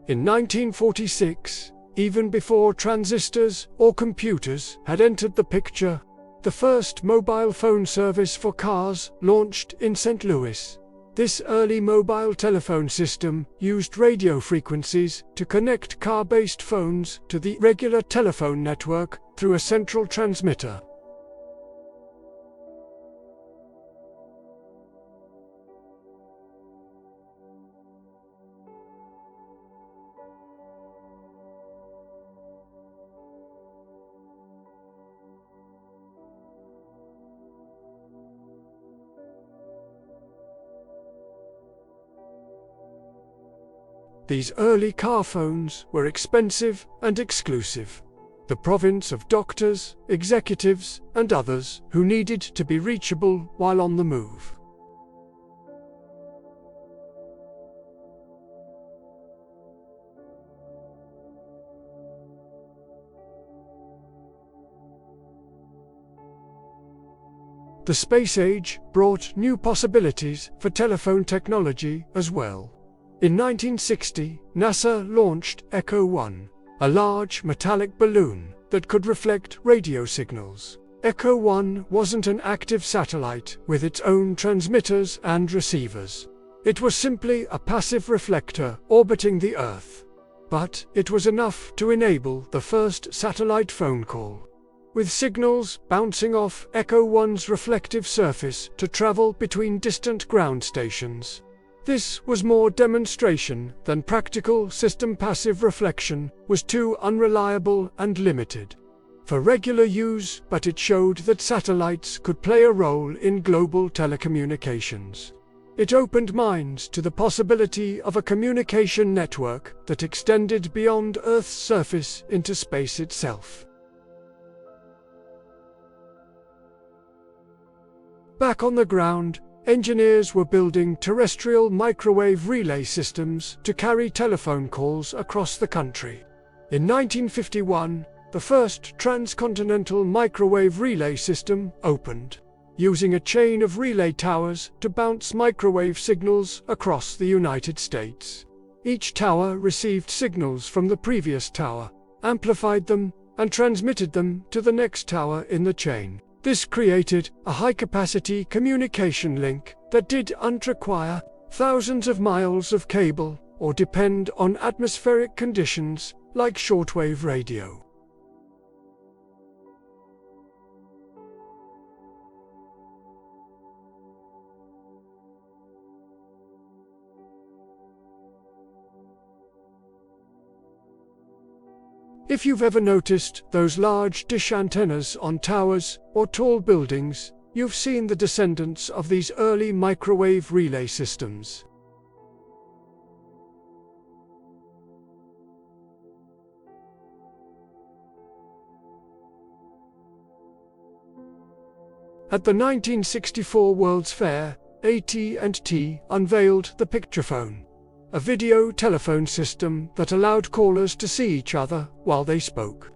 In 1946, even before transistors or computers had entered the picture, the first mobile phone service for cars launched in St. Louis. This early mobile telephone system used radio frequencies to connect car-based phones to the regular telephone network through a central transmitter. These early car phones were expensive and exclusive, the province of doctors, executives, and others who needed to be reachable while on the move. The space age brought new possibilities for telephone technology as well. In 1960, NASA launched Echo 1, a large metallic balloon that could reflect radio signals. Echo 1 wasn't an active satellite with its own transmitters and receivers. It was simply a passive reflector orbiting the Earth. But it was enough to enable the first satellite phone call. with signals bouncing off Echo 1's reflective surface to travel between distant ground stations. This was more demonstration than practical. System passive reflection was too unreliable and limited for regular use, but it showed that satellites could play a role in global telecommunications. It opened minds to the possibility of a communication network that extended beyond Earth's surface into space itself. Back on the ground, engineers were building terrestrial microwave relay systems to carry telephone calls across the country. In 1951, the first transcontinental microwave relay system opened, using a chain of relay towers to bounce microwave signals across the United States. Each tower received signals from the previous tower, amplified them, and transmitted them to the next tower in the chain. This created a high-capacity communication link that didn't require thousands of miles of cable or depend on atmospheric conditions like shortwave radio. If you've ever noticed those large dish antennas on towers or tall buildings, you've seen the descendants of these early microwave relay systems. At the 1964 World's Fair, AT&T unveiled the Picturephone, a video telephone system that allowed callers to see each other while they spoke.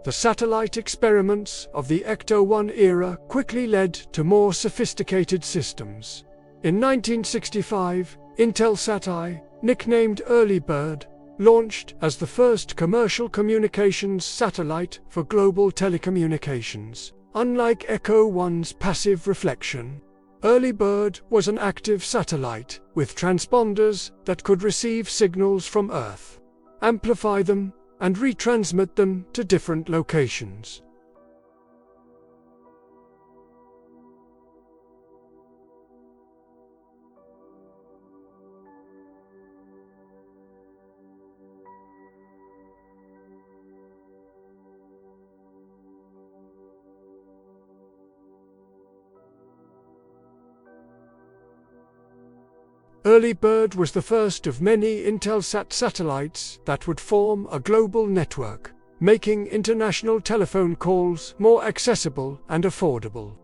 The satellite experiments of the Ecto-1 era quickly led to more sophisticated systems. In 1965, Intelsat-I, nicknamed Early Bird, launched as the first commercial communications satellite for global telecommunications. Unlike Echo-1's passive reflection, Early Bird was an active satellite with transponders that could receive signals from Earth, amplify them, and retransmit them to different locations. Early Bird was the first of many Intelsat satellites that would form a global network, making international telephone calls more accessible and affordable.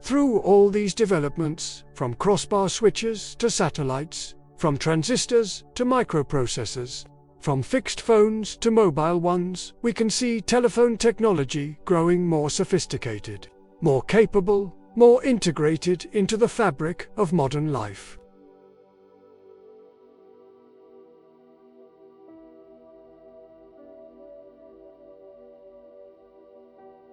Through all these developments, from crossbar switches to satellites, from transistors to microprocessors, from fixed phones to mobile ones, we can see telephone technology growing more sophisticated, more capable, more integrated into the fabric of modern life.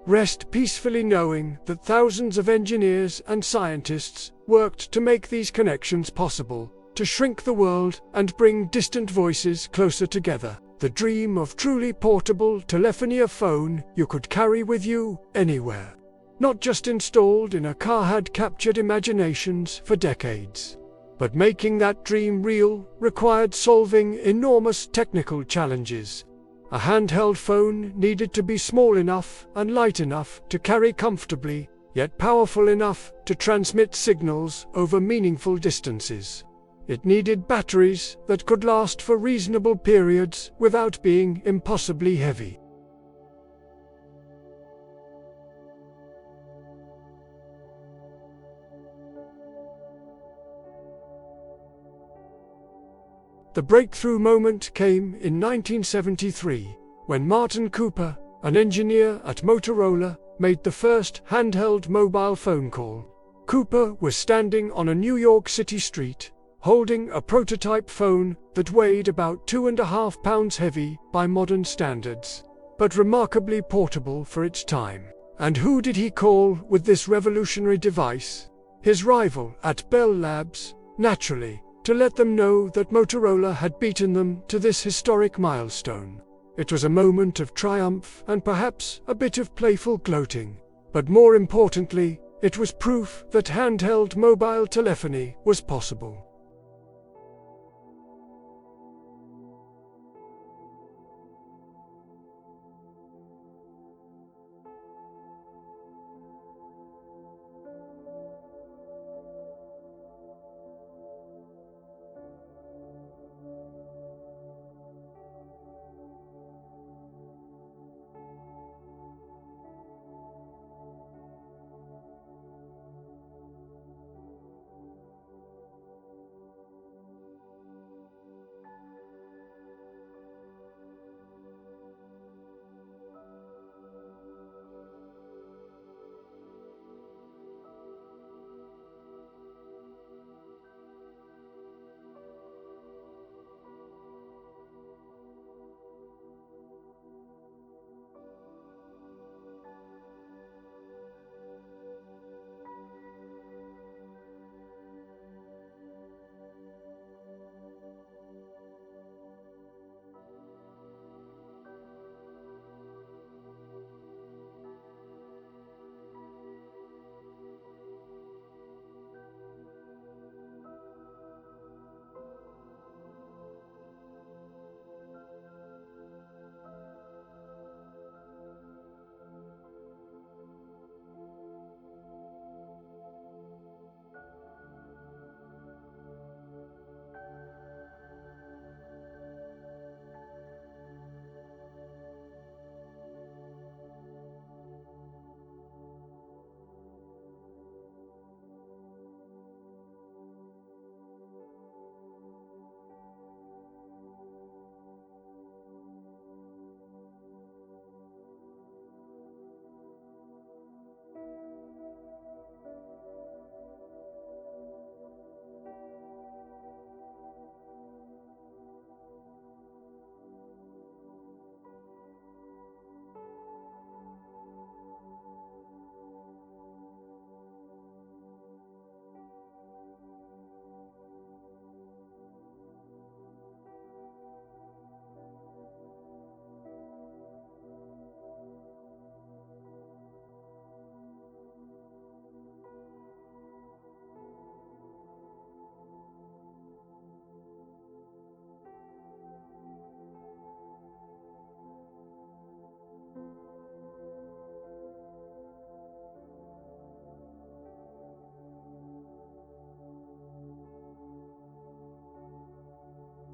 Rest peacefully knowing that thousands of engineers and scientists worked to make these connections possible, to shrink the world and bring distant voices closer together. the dream of truly portable telephony phone you could carry with you anywhere. Not just installed in a car had captured imaginations for decades. But making that dream real required solving enormous technical challenges. A handheld phone needed to be small enough and light enough to carry comfortably, yet powerful enough to transmit signals over meaningful distances. It needed batteries that could last for reasonable periods without being impossibly heavy. The breakthrough moment came in 1973, when Martin Cooper, an engineer at Motorola, made the first handheld mobile phone call. Cooper was standing on a New York City street, holding a prototype phone that weighed about 2.5 pounds heavy by modern standards, but remarkably portable for its time. And who did he call with this revolutionary device? His rival at Bell Labs, naturally, to let them know that Motorola had beaten them to this historic milestone. It was a moment of triumph and perhaps a bit of playful gloating, but more importantly, it was proof that handheld mobile telephony was possible.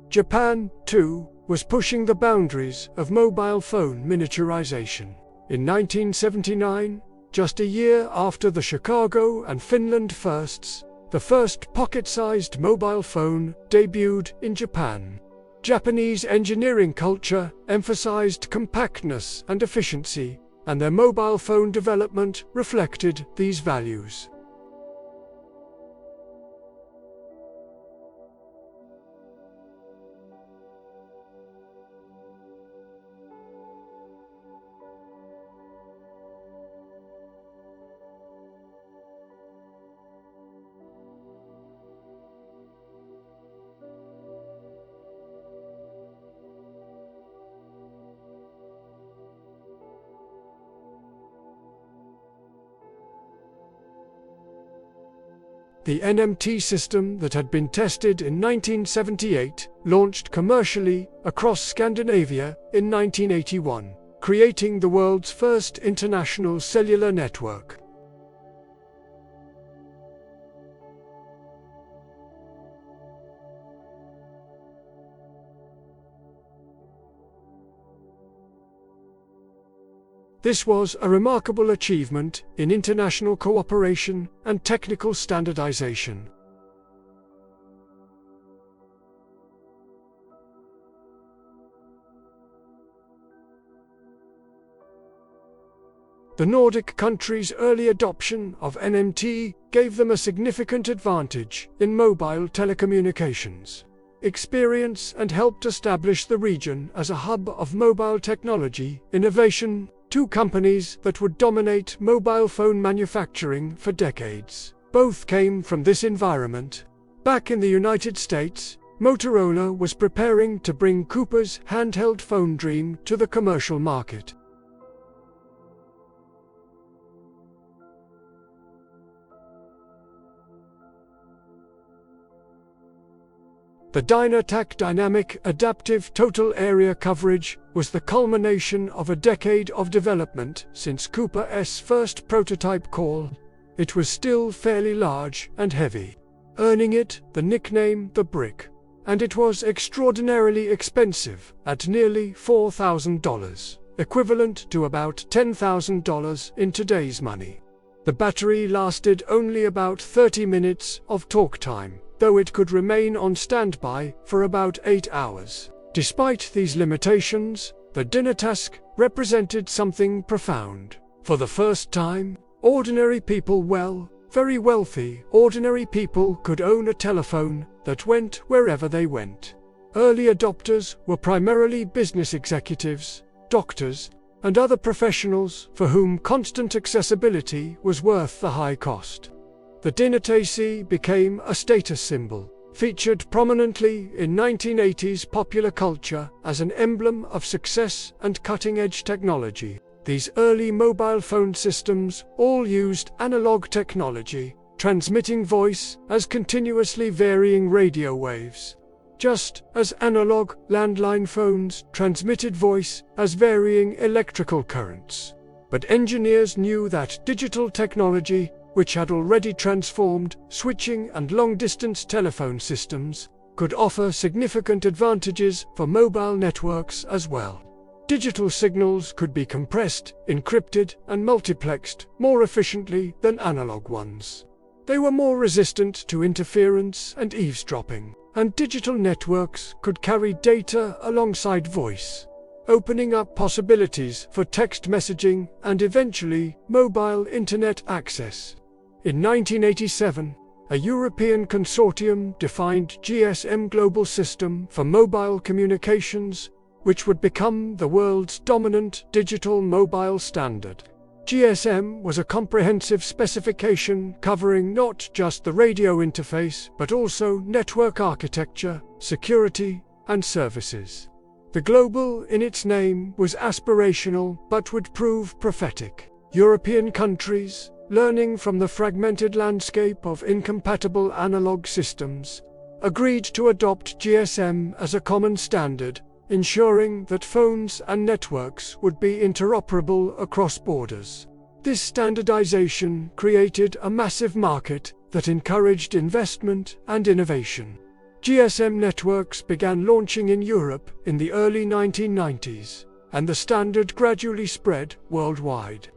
Japan, too, was pushing the boundaries of mobile phone miniaturization. In 1979, just a year after the Chicago and Finland firsts, the first pocket-sized mobile phone debuted in Japan. Japanese engineering culture emphasized compactness and efficiency, and their mobile phone development reflected these values. The NMT system that had been tested in 1978 launched commercially across Scandinavia in 1981, creating the world's first international cellular network. This was a remarkable achievement in international cooperation and technical standardization. The Nordic countries' early adoption of NMT gave them a significant advantage in mobile telecommunications experience and helped establish the region as a hub of mobile technology innovation. Two companies that would dominate mobile phone manufacturing for decades. Both came from this environment. Back in the United States, Motorola was preparing to bring Cooper's handheld phone dream to the commercial market. The DynaTAC Dynamic Adaptive Total Area Coverage was the culmination of a decade of development since Cooper's first prototype call. It was still fairly large and heavy, earning it the nickname the Brick, and it was extraordinarily expensive at nearly $4,000, equivalent to about $10,000 in today's money. The battery lasted only about 30 minutes of talk time, though it could remain on standby for about 8 hours. Despite these limitations, the DynaTAC represented something profound. For the first time, ordinary people, very wealthy ordinary people, could own a telephone that went wherever they went. Early adopters were primarily business executives, doctors, and other professionals for whom constant accessibility was worth the high cost. The DynaTAC became a status symbol, featured prominently in 1980s popular culture as an emblem of success and cutting-edge technology. These early mobile phone systems all used analog technology, transmitting voice as continuously varying radio waves, just as analog landline phones transmitted voice as varying electrical currents. But engineers knew that digital technology, which had already transformed switching and long-distance telephone systems, could offer significant advantages for mobile networks as well. Digital signals could be compressed, encrypted, and multiplexed more efficiently than analog ones. They were more resistant to interference and eavesdropping, and digital networks could carry data alongside voice, opening up possibilities for text messaging and eventually mobile internet access. In 1987, a European consortium defined GSM Global System for Mobile Communications, which would become the world's dominant digital mobile standard. GSM was a comprehensive specification covering not just the radio interface but also network architecture, security, and services. The global in its name was aspirational but would prove prophetic. European countries, learning from the fragmented landscape of incompatible analog systems, agreed to adopt GSM as a common standard, ensuring that phones and networks would be interoperable across borders. This standardization created a massive market that encouraged investment and innovation. GSM networks began launching in Europe in the early 1990s, and the standard gradually spread worldwide.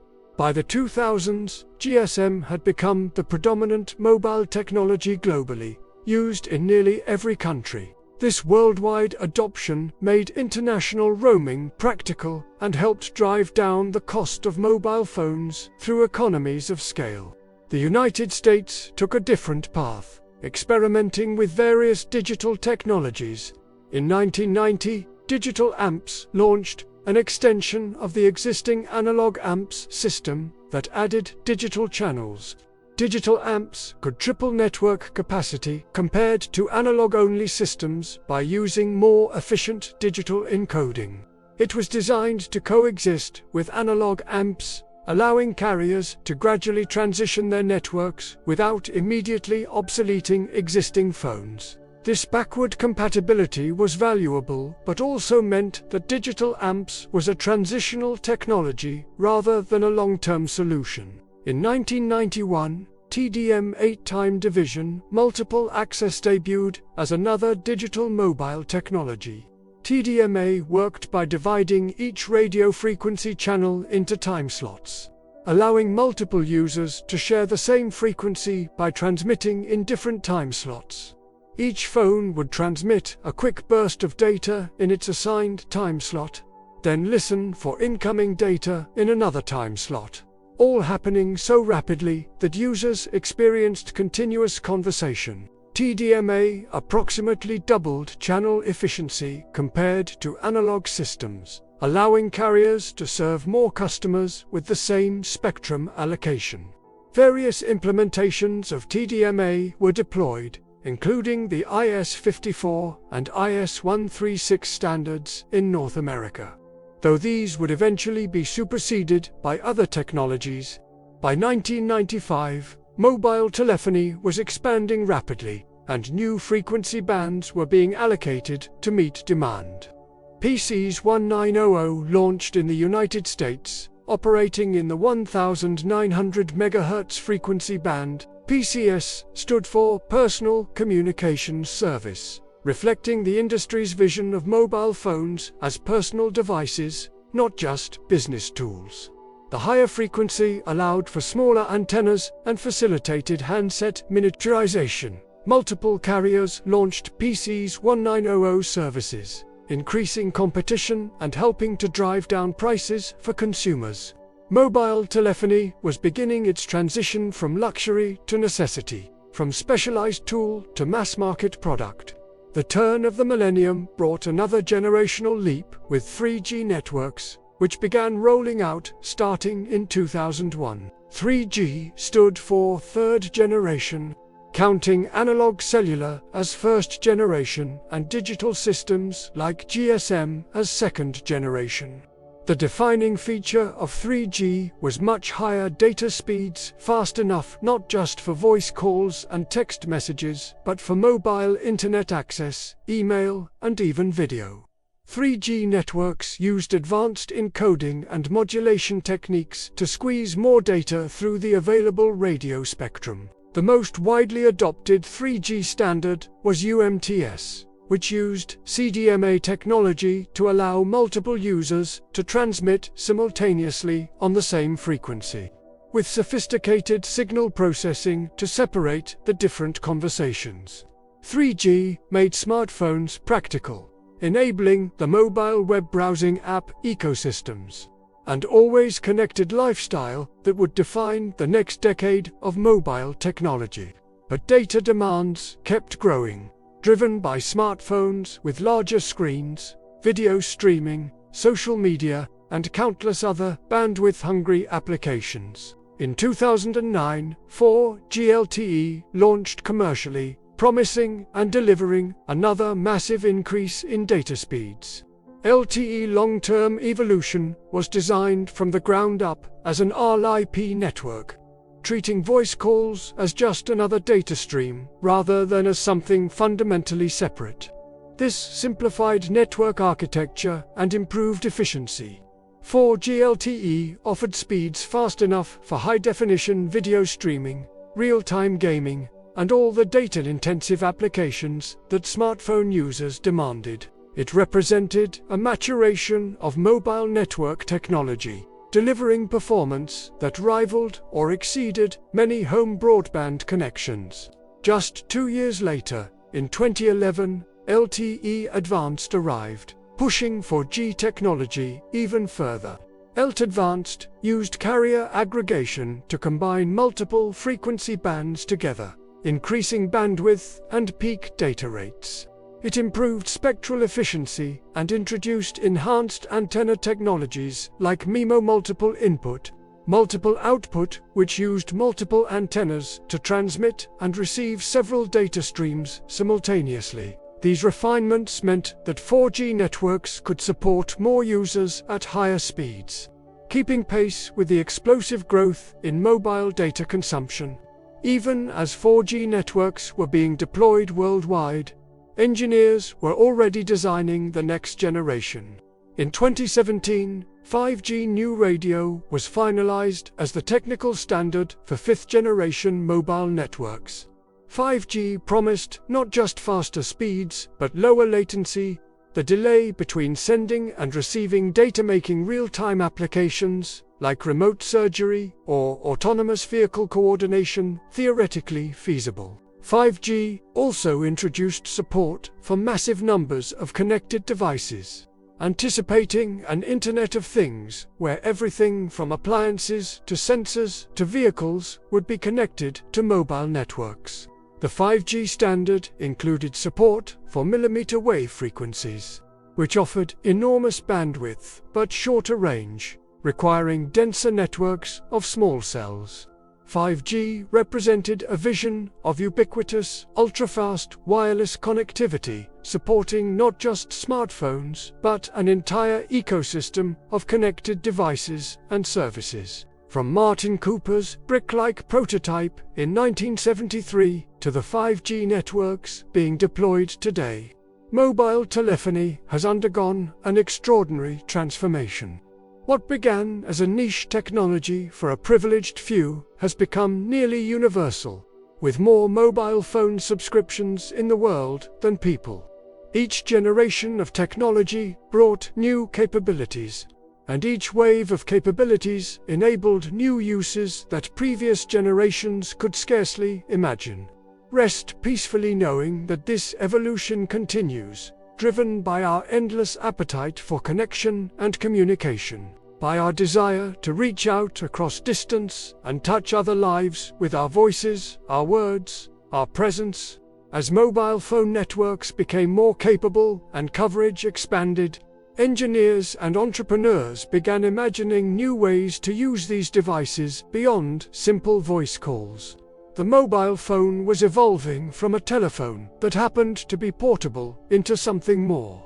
By the 2000s, GSM had become the predominant mobile technology globally, used in nearly every country. This worldwide adoption made international roaming practical and helped drive down the cost of mobile phones through economies of scale. The United States took a different path, experimenting with various digital technologies. In 1990, digital amps launched, an extension of the existing analog amps system that added digital channels. Digital amps could triple network capacity compared to analog-only systems by using more efficient digital encoding. It was designed to coexist with analog amps allowing carriers to gradually transition their networks without immediately obsoleting existing phones. This backward compatibility was valuable, but also meant that digital AMPS was a transitional technology rather than a long-term solution. In 1991, TDM 8-time division Multiple Access debuted as another digital mobile technology. TDMA worked by dividing each radio frequency channel into time slots, allowing multiple users to share the same frequency by transmitting in different time slots. Each phone would transmit a quick burst of data in its assigned time slot, then listen for incoming data in another time slot, all happening so rapidly that users experienced continuous conversation. TDMA approximately doubled channel efficiency compared to analog systems, allowing carriers to serve more customers with the same spectrum allocation. Various implementations of TDMA were deployed, including the IS-54 and IS-136 standards in North America. Though these would eventually be superseded by other technologies, by 1995, mobile telephony was expanding rapidly, and new frequency bands were being allocated to meet demand. PCS 1900 launched in the United States, operating in the 1900 MHz frequency band. PCS stood for Personal Communications Service, reflecting the industry's vision of mobile phones as personal devices, not just business tools. The higher frequency allowed for smaller antennas and facilitated handset miniaturization. Multiple carriers launched PCS 1900 services, increasing competition and helping to drive down prices for consumers. Mobile telephony was beginning its transition from luxury to necessity, from specialized tool to mass-market product. The turn of the millennium brought another generational leap with 3G networks, which began rolling out starting in 2001. 3G stood for third generation, counting analog cellular as first generation and digital systems like GSM as second generation. The defining feature of 3G was much higher data speeds, fast enough not just for voice calls and text messages, but for mobile internet access, email, and even video. 3G networks used advanced encoding and modulation techniques to squeeze more data through the available radio spectrum. The most widely adopted 3G standard was UMTS, which used CDMA technology to allow multiple users to transmit simultaneously on the same frequency, with sophisticated signal processing to separate the different conversations. 3G made smartphones practical, enabling the mobile web browsing app ecosystems, and always connected lifestyle that would define the next decade of mobile technology. But data demands kept growing, driven by smartphones with larger screens, video streaming, social media, and countless other bandwidth-hungry applications. In 2009, 4G LTE launched commercially, promising and delivering another massive increase in data speeds. LTE long-term evolution was designed from the ground up as an RLIP network, treating voice calls as just another data stream rather than as something fundamentally separate. This simplified network architecture and improved efficiency. 4G LTE offered speeds fast enough for high-definition video streaming, real-time gaming, and all the data-intensive applications that smartphone users demanded. It represented a maturation of mobile network technology, delivering performance that rivaled or exceeded many home broadband connections. Just 2 years later, in 2011, LTE Advanced arrived, pushing 4G technology even further. LTE Advanced used carrier aggregation to combine multiple frequency bands together, increasing bandwidth and peak data rates. It improved spectral efficiency and introduced enhanced antenna technologies like MIMO multiple input, multiple output, which used multiple antennas to transmit and receive several data streams simultaneously. These refinements meant that 4G networks could support more users at higher speeds. keeping pace with the explosive growth in mobile data consumption. Even as 4G networks were being deployed worldwide, engineers were already designing the next generation. In 2017, 5G New Radio was finalized as the technical standard for fifth-generation mobile networks. 5G promised not just faster speeds, but lower latency, the delay between sending and receiving data making real-time applications, like remote surgery or autonomous vehicle coordination, theoretically feasible. 5G also introduced support for massive numbers of connected devices, anticipating an Internet of Things where everything from appliances to sensors to vehicles would be connected to mobile networks. The 5G standard included support for millimeter wave frequencies, which offered enormous bandwidth but shorter range, requiring denser networks of small cells. 5G represented a vision of ubiquitous, ultra-fast wireless connectivity, supporting not just smartphones, but an entire ecosystem of connected devices and services. From Martin Cooper's brick-like prototype in 1973 to the 5G networks being deployed today, mobile telephony has undergone an extraordinary transformation. What began as a niche technology for a privileged few has become nearly universal, with more mobile phone subscriptions in the world than people. Each generation of technology brought new capabilities, and each wave of capabilities enabled new uses that previous generations could scarcely imagine. Rest peacefully knowing that this evolution continues, driven by our endless appetite for connection and communication, by our desire to reach out across distance and touch other lives with our voices, our words, our presence. As mobile phone networks became more capable and coverage expanded, engineers and entrepreneurs began imagining new ways to use these devices beyond simple voice calls. The mobile phone was evolving from a telephone that happened to be portable into something more.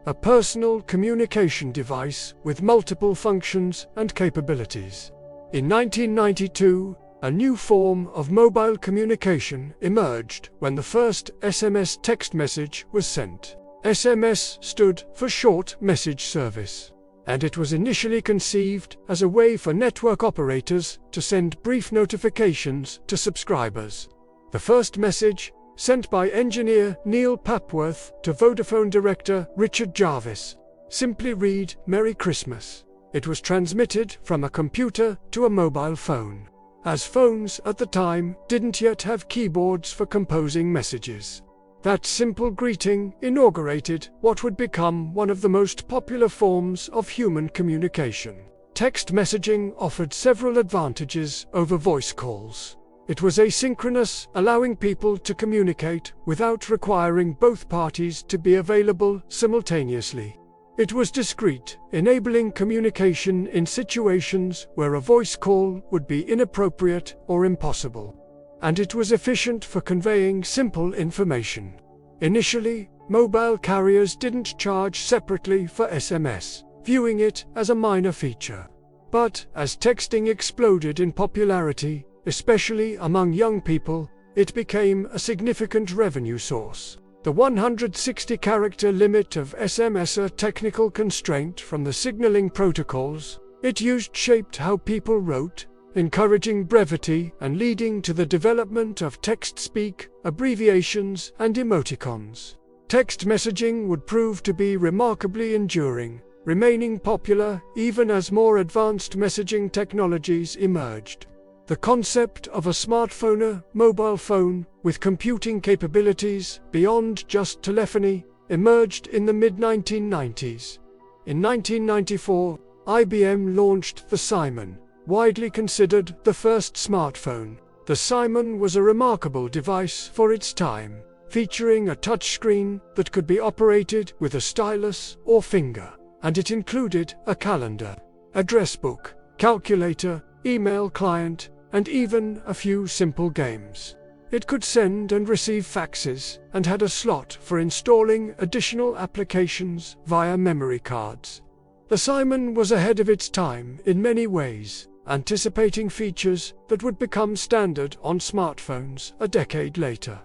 A personal communication device with multiple functions and capabilities. In 1992, a new form of mobile communication emerged when the first SMS text message was sent. SMS stood for Short Message Service, and it was initially conceived as a way for network operators to send brief notifications to subscribers. The first message, sent by engineer Neil Papworth to Vodafone director Richard Jarvis, simply read "Merry Christmas." It was transmitted from a computer to a mobile phone, as phones at the time didn't yet have keyboards for composing messages. That simple greeting inaugurated what would become one of the most popular forms of human communication. Text messaging offered several advantages over voice calls. It was asynchronous, allowing people to communicate without requiring both parties to be available simultaneously. It was discreet, enabling communication in situations where a voice call would be inappropriate or impossible. And it was efficient for conveying simple information. Initially, mobile carriers didn't charge separately for SMS, viewing it as a minor feature. But as texting exploded in popularity, especially among young people, it became a significant revenue source. The 160-character limit of SMS, a technical constraint from the signaling protocols it used, shaped how people wrote, encouraging brevity and leading to the development of text-speak, abbreviations, and emoticons. Text messaging would prove to be remarkably enduring, remaining popular even as more advanced messaging technologies emerged. The concept of a smartphone, mobile phone, with computing capabilities beyond just telephony, emerged in the mid-1990s. In 1994, IBM launched the Simon, widely considered the first smartphone. The Simon was a remarkable device for its time, featuring a touchscreen that could be operated with a stylus or finger, and it included a calendar, address book, calculator, email client, and even a few simple games. It could send and receive faxes, and had a slot for installing additional applications via memory cards. The Simon was ahead of its time in many ways, anticipating features that would become standard on smartphones a decade later.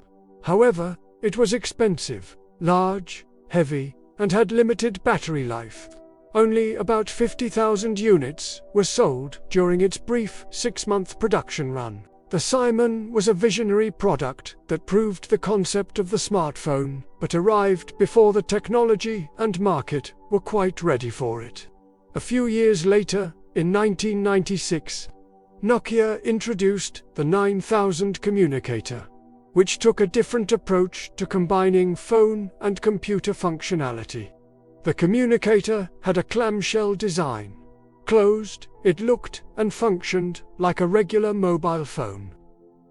However, it was expensive, large, heavy, and had limited battery life. Only about 50,000 units were sold during its brief 6-month production run. The Simon was a visionary product that proved the concept of the smartphone, but arrived before the technology and market were quite ready for it. A few years later, in 1996, Nokia introduced the 9000 communicator, which took a different approach to combining phone and computer functionality. The communicator had a clamshell design. Closed, it looked and functioned like a regular mobile phone.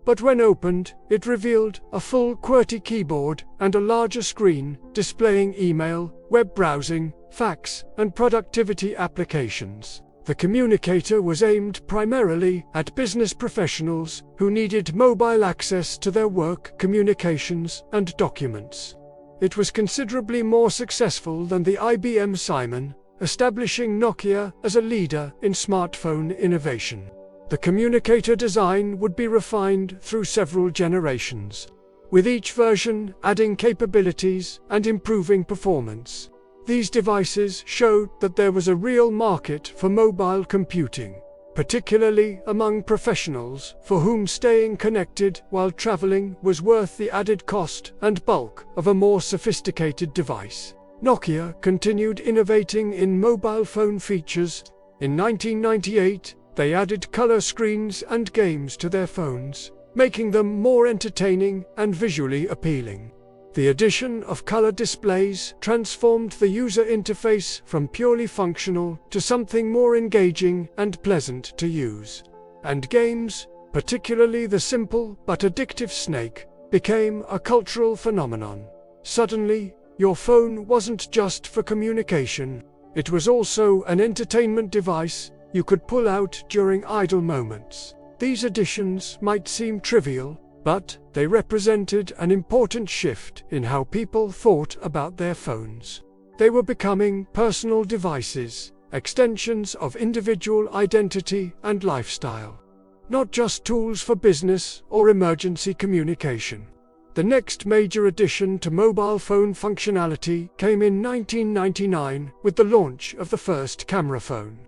But when opened, it revealed a full QWERTY keyboard and a larger screen displaying email, web browsing, fax, and productivity applications. The communicator was aimed primarily at business professionals who needed mobile access to their work communications and documents. It was considerably more successful than the IBM Simon, establishing Nokia as a leader in smartphone innovation. The communicator design would be refined through several generations, with each version adding capabilities and improving performance. These devices showed that there was a real market for mobile computing, particularly among professionals for whom staying connected while traveling was worth the added cost and bulk of a more sophisticated device. Nokia continued innovating in mobile phone features. In 1998, they added color screens and games to their phones, making them more entertaining and visually appealing. The addition of color displays transformed the user interface from purely functional to something more engaging and pleasant to use. And games, particularly the simple but addictive Snake, became a cultural phenomenon. Suddenly, your phone wasn't just for communication, it was also an entertainment device you could pull out during idle moments. These additions might seem trivial, but they represented an important shift in how people thought about their phones. They were becoming personal devices, extensions of individual identity and lifestyle, not just tools for business or emergency communication. The next major addition to mobile phone functionality came in 1999 with the launch of the first camera phone.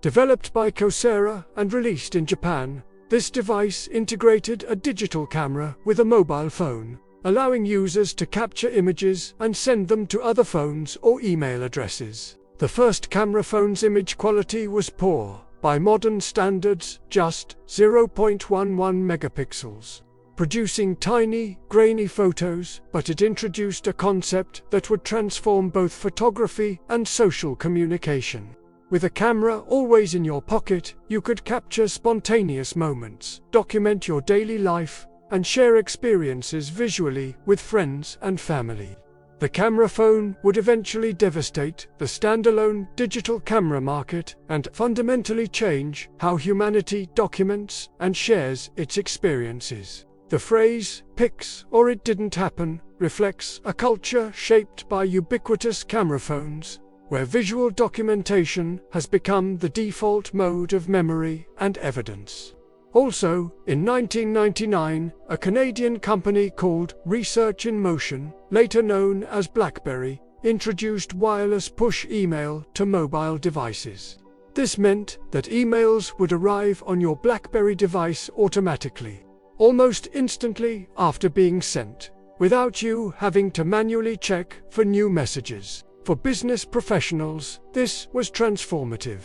Developed by Kyocera and released in Japan, this device integrated a digital camera with a mobile phone, allowing users to capture images and send them to other phones or email addresses. The first camera phone's image quality was poor, by modern standards, just 0.11 megapixels, producing tiny, grainy photos, but it introduced a concept that would transform both photography and social communication. With a camera always in your pocket, you could capture spontaneous moments, document your daily life, and share experiences visually with friends and family. The camera phone would eventually devastate the standalone digital camera market and fundamentally change how humanity documents and shares its experiences. The phrase, "pics or it didn't happen," reflects a culture shaped by ubiquitous camera phones, where visual documentation has become the default mode of memory and evidence. Also, in 1999, a Canadian company called Research in Motion, later known as BlackBerry, introduced wireless push email to mobile devices. This meant that emails would arrive on your BlackBerry device automatically, almost instantly after being sent, without you having to manually check for new messages. For business professionals, this was transformative.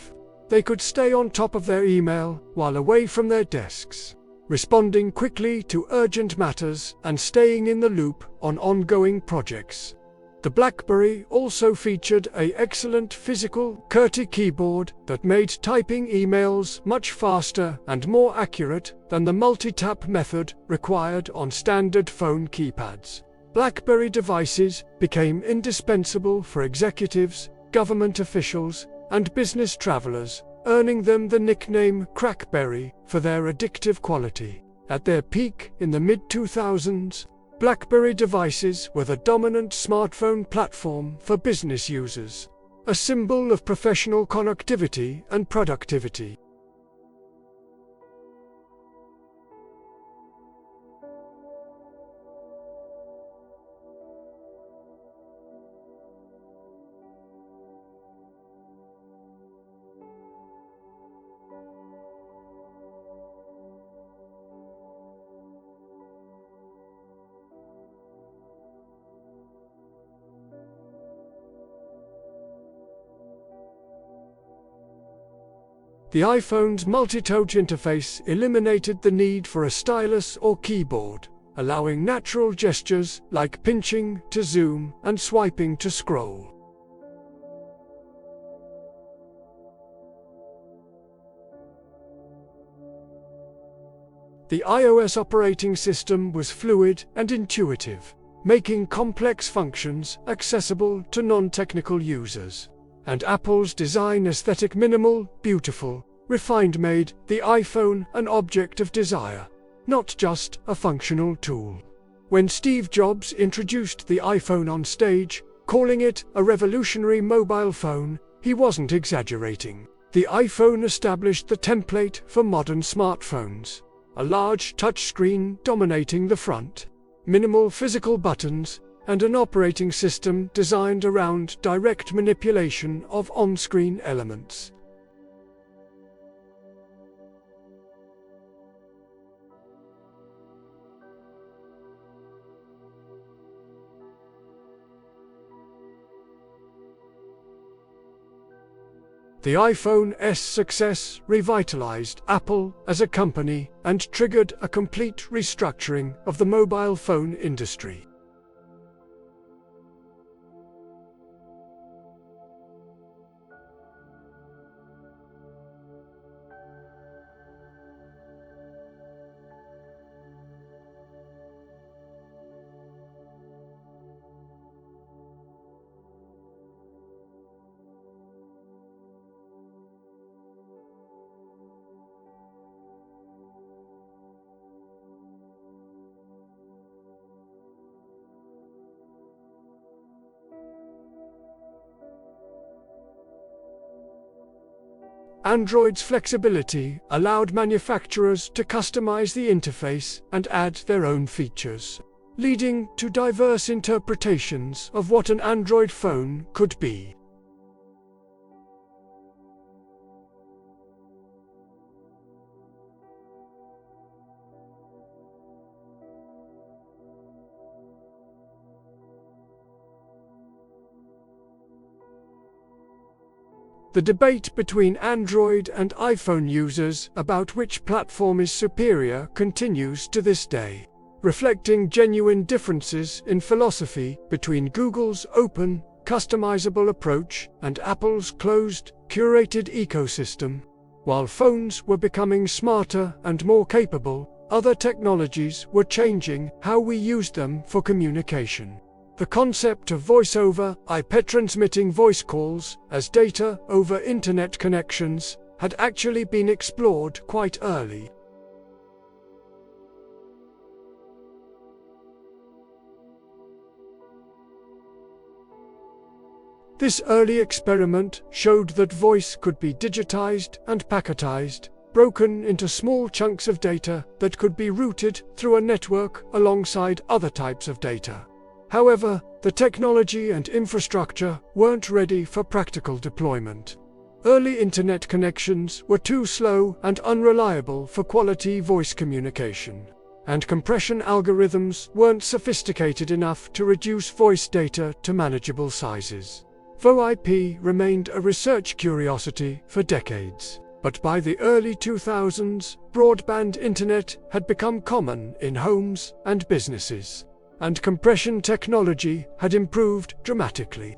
They could stay on top of their email while away from their desks, responding quickly to urgent matters and staying in the loop on ongoing projects. The BlackBerry also featured an excellent physical QWERTY keyboard that made typing emails much faster and more accurate than the multi-tap method required on standard phone keypads. BlackBerry devices became indispensable for executives, government officials, and business travelers, earning them the nickname Crackberry for their addictive quality. At their peak in the mid-2000s, BlackBerry devices were the dominant smartphone platform for business users. a symbol of professional connectivity and productivity. The iPhone's multi-touch interface eliminated the need for a stylus or keyboard, allowing natural gestures like pinching to zoom and swiping to scroll. The iOS operating system was fluid and intuitive, making complex functions accessible to non-technical users. And Apple's design aesthetic minimal, beautiful, refined made the iPhone an object of desire, not just a functional tool. When Steve Jobs introduced the iPhone on stage, calling it a revolutionary mobile phone, he wasn't exaggerating. The iPhone established the template for modern smartphones. A large touchscreen dominating the front, minimal physical buttons, and an operating system designed around direct manipulation of on-screen elements. The iPhone S's success revitalized Apple as a company and triggered a complete restructuring of the mobile phone industry. Android's flexibility allowed manufacturers to customize the interface and add their own features, leading to diverse interpretations of what an Android phone could be. The debate between Android and iPhone users about which platform is superior continues to this day, reflecting genuine differences in philosophy between Google's open, customizable approach and Apple's closed, curated ecosystem. While phones were becoming smarter and more capable, other technologies were changing how we used them for communication. The concept of voice-over IP transmitting voice calls as data over internet connections had actually been explored quite early. This early experiment showed that voice could be digitized and packetized, broken into small chunks of data that could be routed through a network alongside other types of data. However, the technology and infrastructure weren't ready for practical deployment. Early internet connections were too slow and unreliable for quality voice communication, and compression algorithms weren't sophisticated enough to reduce voice data to manageable sizes. VoIP remained a research curiosity for decades, but by the early 2000s, broadband internet had become common in homes and businesses, and compression technology had improved dramatically.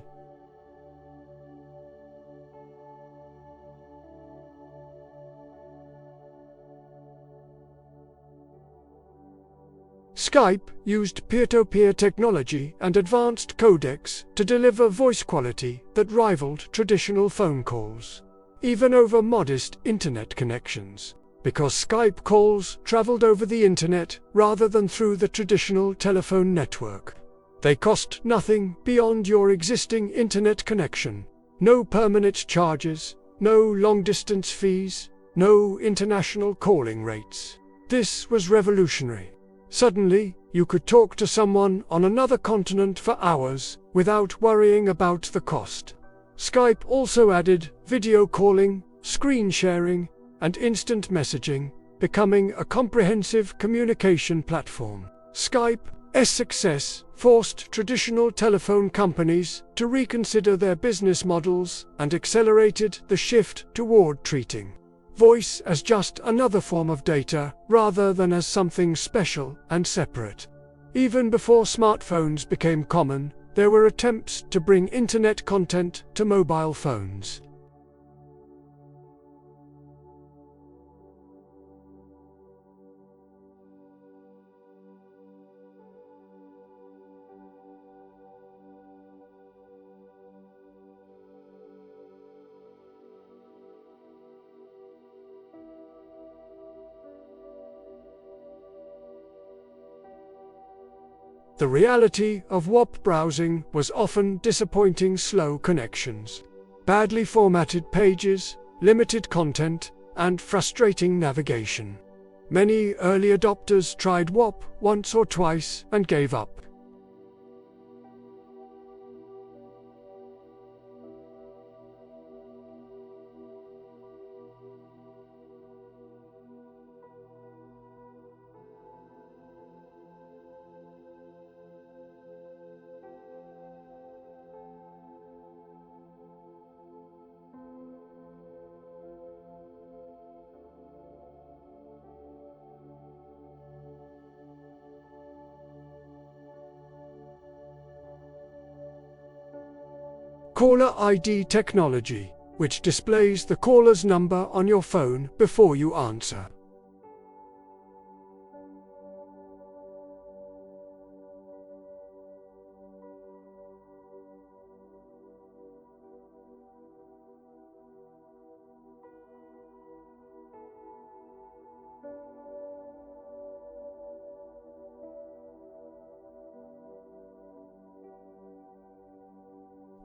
Skype used peer-to-peer technology and advanced codecs to deliver voice quality that rivaled traditional phone calls, even over modest internet connections, because Skype calls traveled over the internet rather than through the traditional telephone network. They cost nothing beyond your existing internet connection, No permanent charges, no long-distance fees, no international calling rates. This was revolutionary. Suddenly, you could talk to someone on another continent for hours without worrying about the cost. Skype also added video calling, screen sharing, and instant messaging, becoming a comprehensive communication platform. Skype's success forced traditional telephone companies to reconsider their business models and accelerated the shift toward treating voice as just another form of data, rather than as something special and separate. Even before smartphones became common, there were attempts to bring internet content to mobile phones. The reality of WAP browsing was often disappointing slow connections, badly formatted pages, limited content, and frustrating navigation. Many early adopters tried WAP once or twice and gave up. Caller ID technology, which displays the caller's number on your phone before you answer.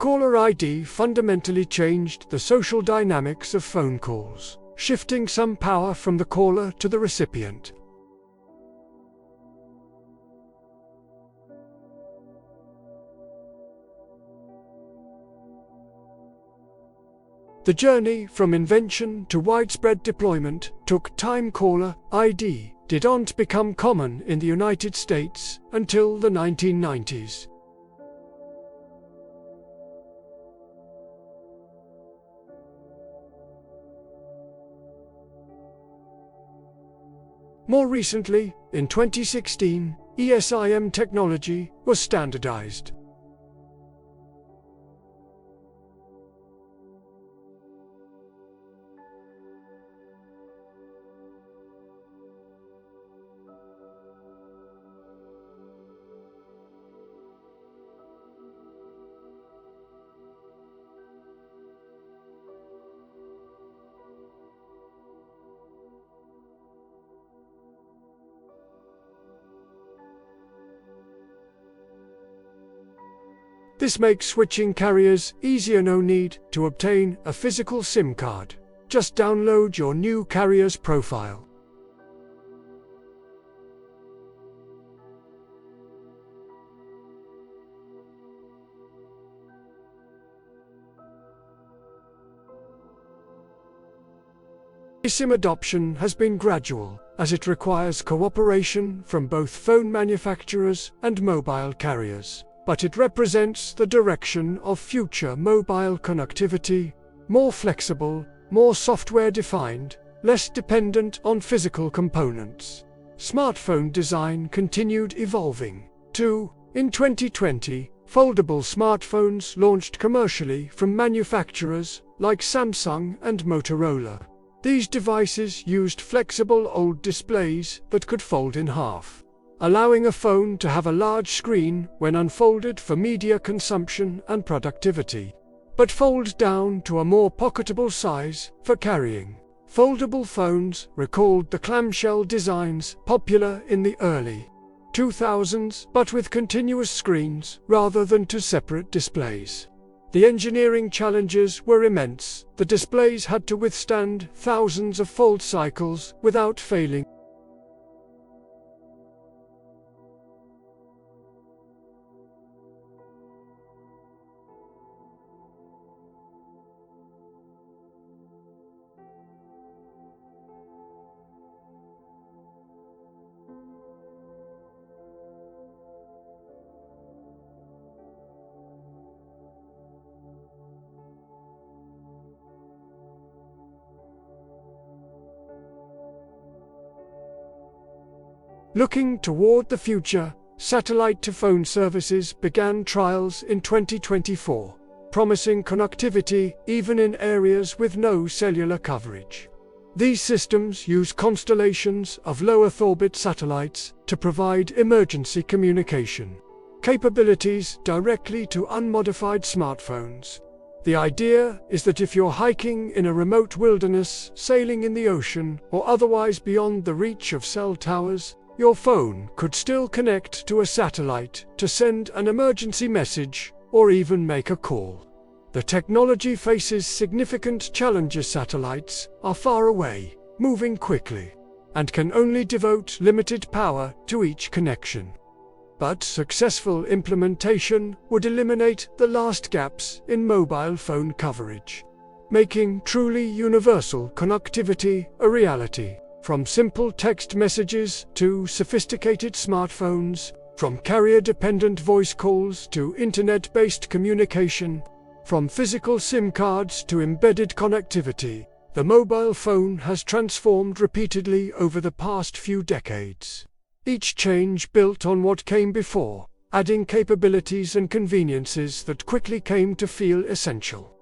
Caller ID fundamentally changed the social dynamics of phone calls, shifting some power from the caller to the recipient. The journey from invention to widespread deployment took time. Caller ID did not become common in the United States until the 1990s. More recently, in 2016, ESIM technology was standardized. This makes switching carriers easier. No need to obtain a physical SIM card. Just download your new carrier's profile. eSIM adoption has been gradual, as it requires cooperation from both phone manufacturers and mobile carriers. But it represents the direction of future mobile connectivity, more flexible, more software-defined, less dependent on physical components. Smartphone design continued evolving, too. In 2020, foldable smartphones launched commercially from manufacturers like Samsung and Motorola. These devices used flexible OLED displays that could fold in half, allowing a phone to have a large screen when unfolded for media consumption and productivity, but fold down to a more pocketable size for carrying. Foldable phones recalled the clamshell designs popular in the early 2000s, but with continuous screens rather than two separate displays. The engineering challenges were immense. The displays had to withstand thousands of fold cycles without failing. Looking toward the future, satellite-to-phone services began trials in 2024, promising connectivity even in areas with no cellular coverage. These systems use constellations of low-Earth orbit satellites to provide emergency communication capabilities directly to unmodified smartphones. The idea is that if you're hiking in a remote wilderness, sailing in the ocean, or otherwise beyond the reach of cell towers, your phone could still connect to a satellite to send an emergency message or even make a call. The technology faces significant challenges. Satellites are far away, moving quickly, and can only devote limited power to each connection. But successful implementation would eliminate the last gaps in mobile phone coverage, making truly universal connectivity a reality. From simple text messages to sophisticated smartphones, from carrier-dependent voice calls to internet-based communication, from physical SIM cards to embedded connectivity, the mobile phone has transformed repeatedly over the past few decades. Each change built on what came before, adding capabilities and conveniences that quickly came to feel essential.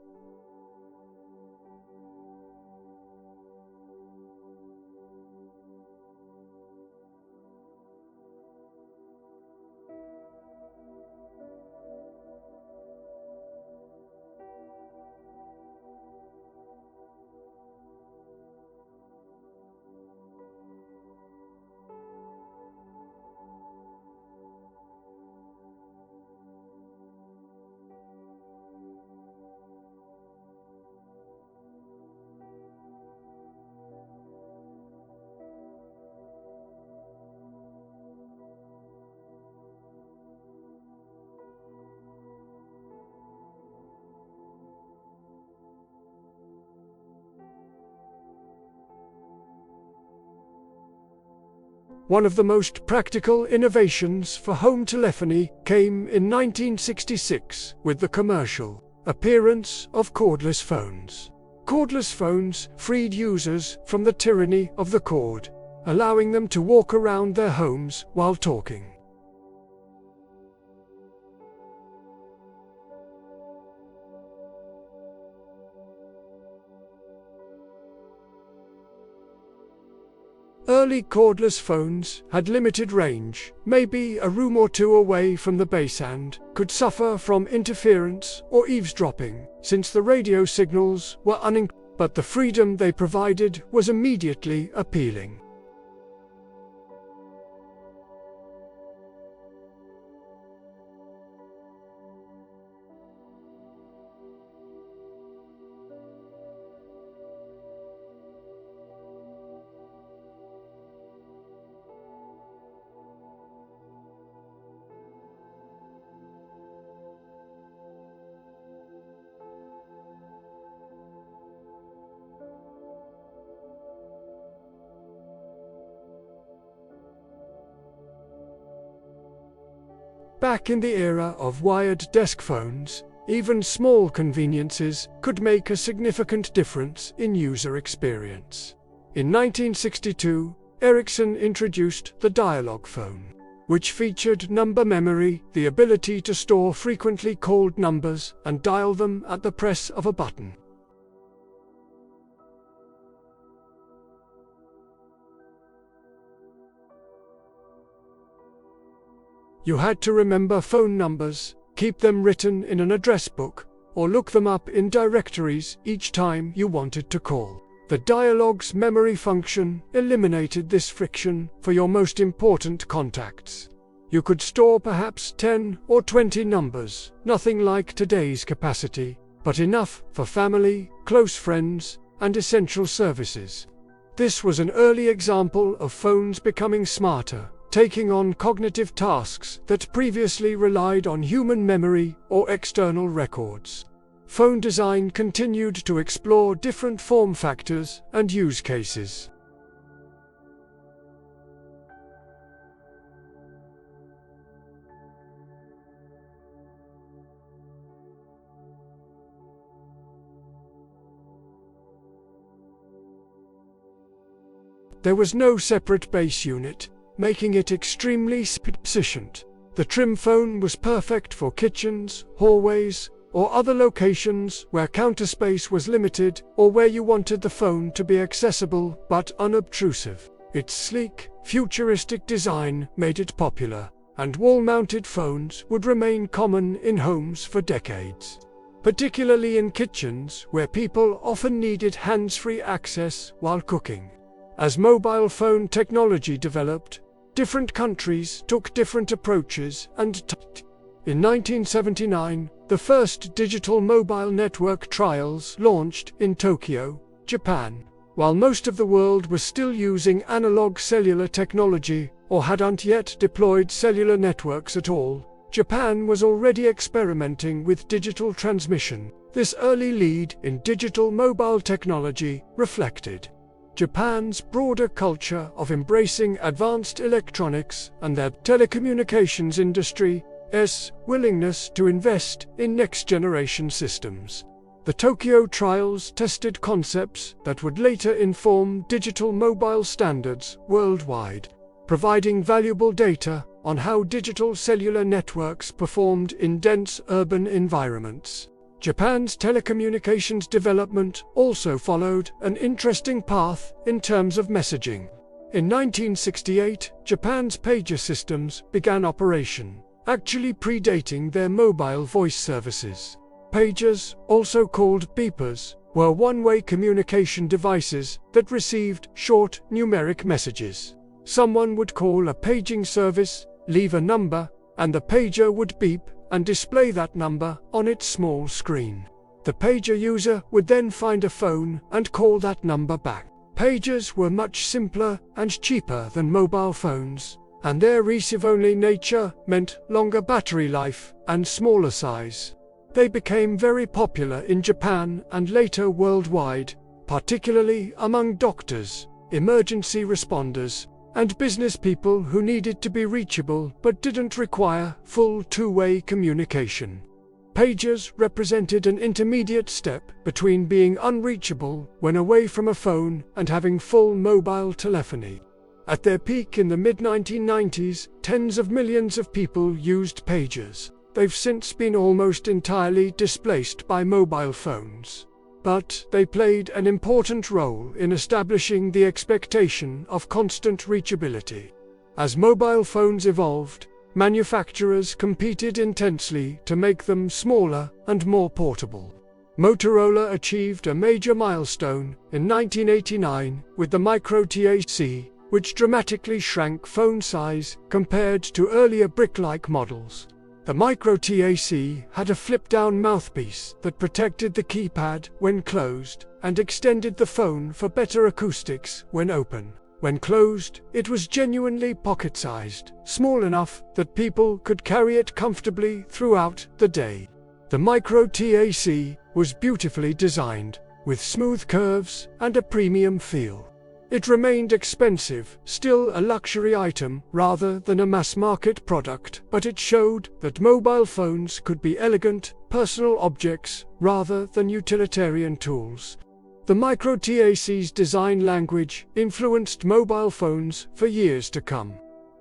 One of the most practical innovations for home telephony came in 1966 with the commercial appearance of cordless phones. Cordless phones freed users from the tyranny of the cord, allowing them to walk around their homes while talking. Early cordless phones had limited range, maybe a room or two away from the base, and could suffer from interference or eavesdropping, since the radio signals were unencrypted, but the freedom they provided was immediately appealing. Back in the era of wired desk phones, even small conveniences could make a significant difference in user experience. In 1962, Ericsson introduced the dialogue phone, which featured number memory, the ability to store frequently called numbers and dial them at the press of a button. You had to remember phone numbers, keep them written in an address book, or look them up in directories each time you wanted to call. The dialogue's memory function eliminated this friction for your most important contacts. You could store perhaps 10 or 20 numbers, nothing like today's capacity, but enough for family, close friends, and essential services. This was an early example of phones becoming smarter, taking on cognitive tasks that previously relied on human memory or external records. Phone design continued to explore different form factors and use cases. There was no separate base unit, making it extremely efficient. The trim phone was perfect for kitchens, hallways, or other locations where counter space was limited or where you wanted the phone to be accessible but unobtrusive. Its sleek, futuristic design made it popular, and wall-mounted phones would remain common in homes for decades, particularly in kitchens where people often needed hands-free access while cooking. As mobile phone technology developed, different countries took different approaches and in 1979, the first digital mobile network trials launched in Tokyo, Japan. While most of the world was still using analog cellular technology or hadn't yet deployed cellular networks at all, Japan was already experimenting with digital transmission. This early lead in digital mobile technology reflected Japan's broader culture of embracing advanced electronics and their telecommunications industry's willingness to invest in next-generation systems. The Tokyo trials tested concepts that would later inform digital mobile standards worldwide, providing valuable data on how digital cellular networks performed in dense urban environments. Japan's telecommunications development also followed an interesting path in terms of messaging. In 1968, Japan's pager systems began operation, actually predating their mobile voice services. Pagers, also called beepers, were one-way communication devices that received short numeric messages. Someone would call a paging service, leave a number, and the pager would beep and display that number on its small screen. The pager user would then find a phone and call that number back. Pagers were much simpler and cheaper than mobile phones, and their receive-only nature meant longer battery life and smaller size. They became very popular in Japan and later worldwide, particularly among doctors, emergency responders, and business people who needed to be reachable but didn't require full two-way communication. Pagers represented an intermediate step between being unreachable when away from a phone and having full mobile telephony. At their peak in the mid-1990s, tens of millions of people used pagers. They've since been almost entirely displaced by mobile phones. But they played an important role in establishing the expectation of constant reachability. As mobile phones evolved, manufacturers competed intensely to make them smaller and more portable. Motorola achieved a major milestone in 1989 with the Micro TAC, which dramatically shrank phone size compared to earlier brick-like models. The Micro TAC had a flip-down mouthpiece that protected the keypad when closed and extended the phone for better acoustics when open. When closed, it was genuinely pocket-sized, small enough that people could carry it comfortably throughout the day. The Micro TAC was beautifully designed, with smooth curves and a premium feel. It remained expensive, still a luxury item rather than a mass-market product, but it showed that mobile phones could be elegant, personal objects rather than utilitarian tools. The Micro TAC's design language influenced mobile phones for years to come.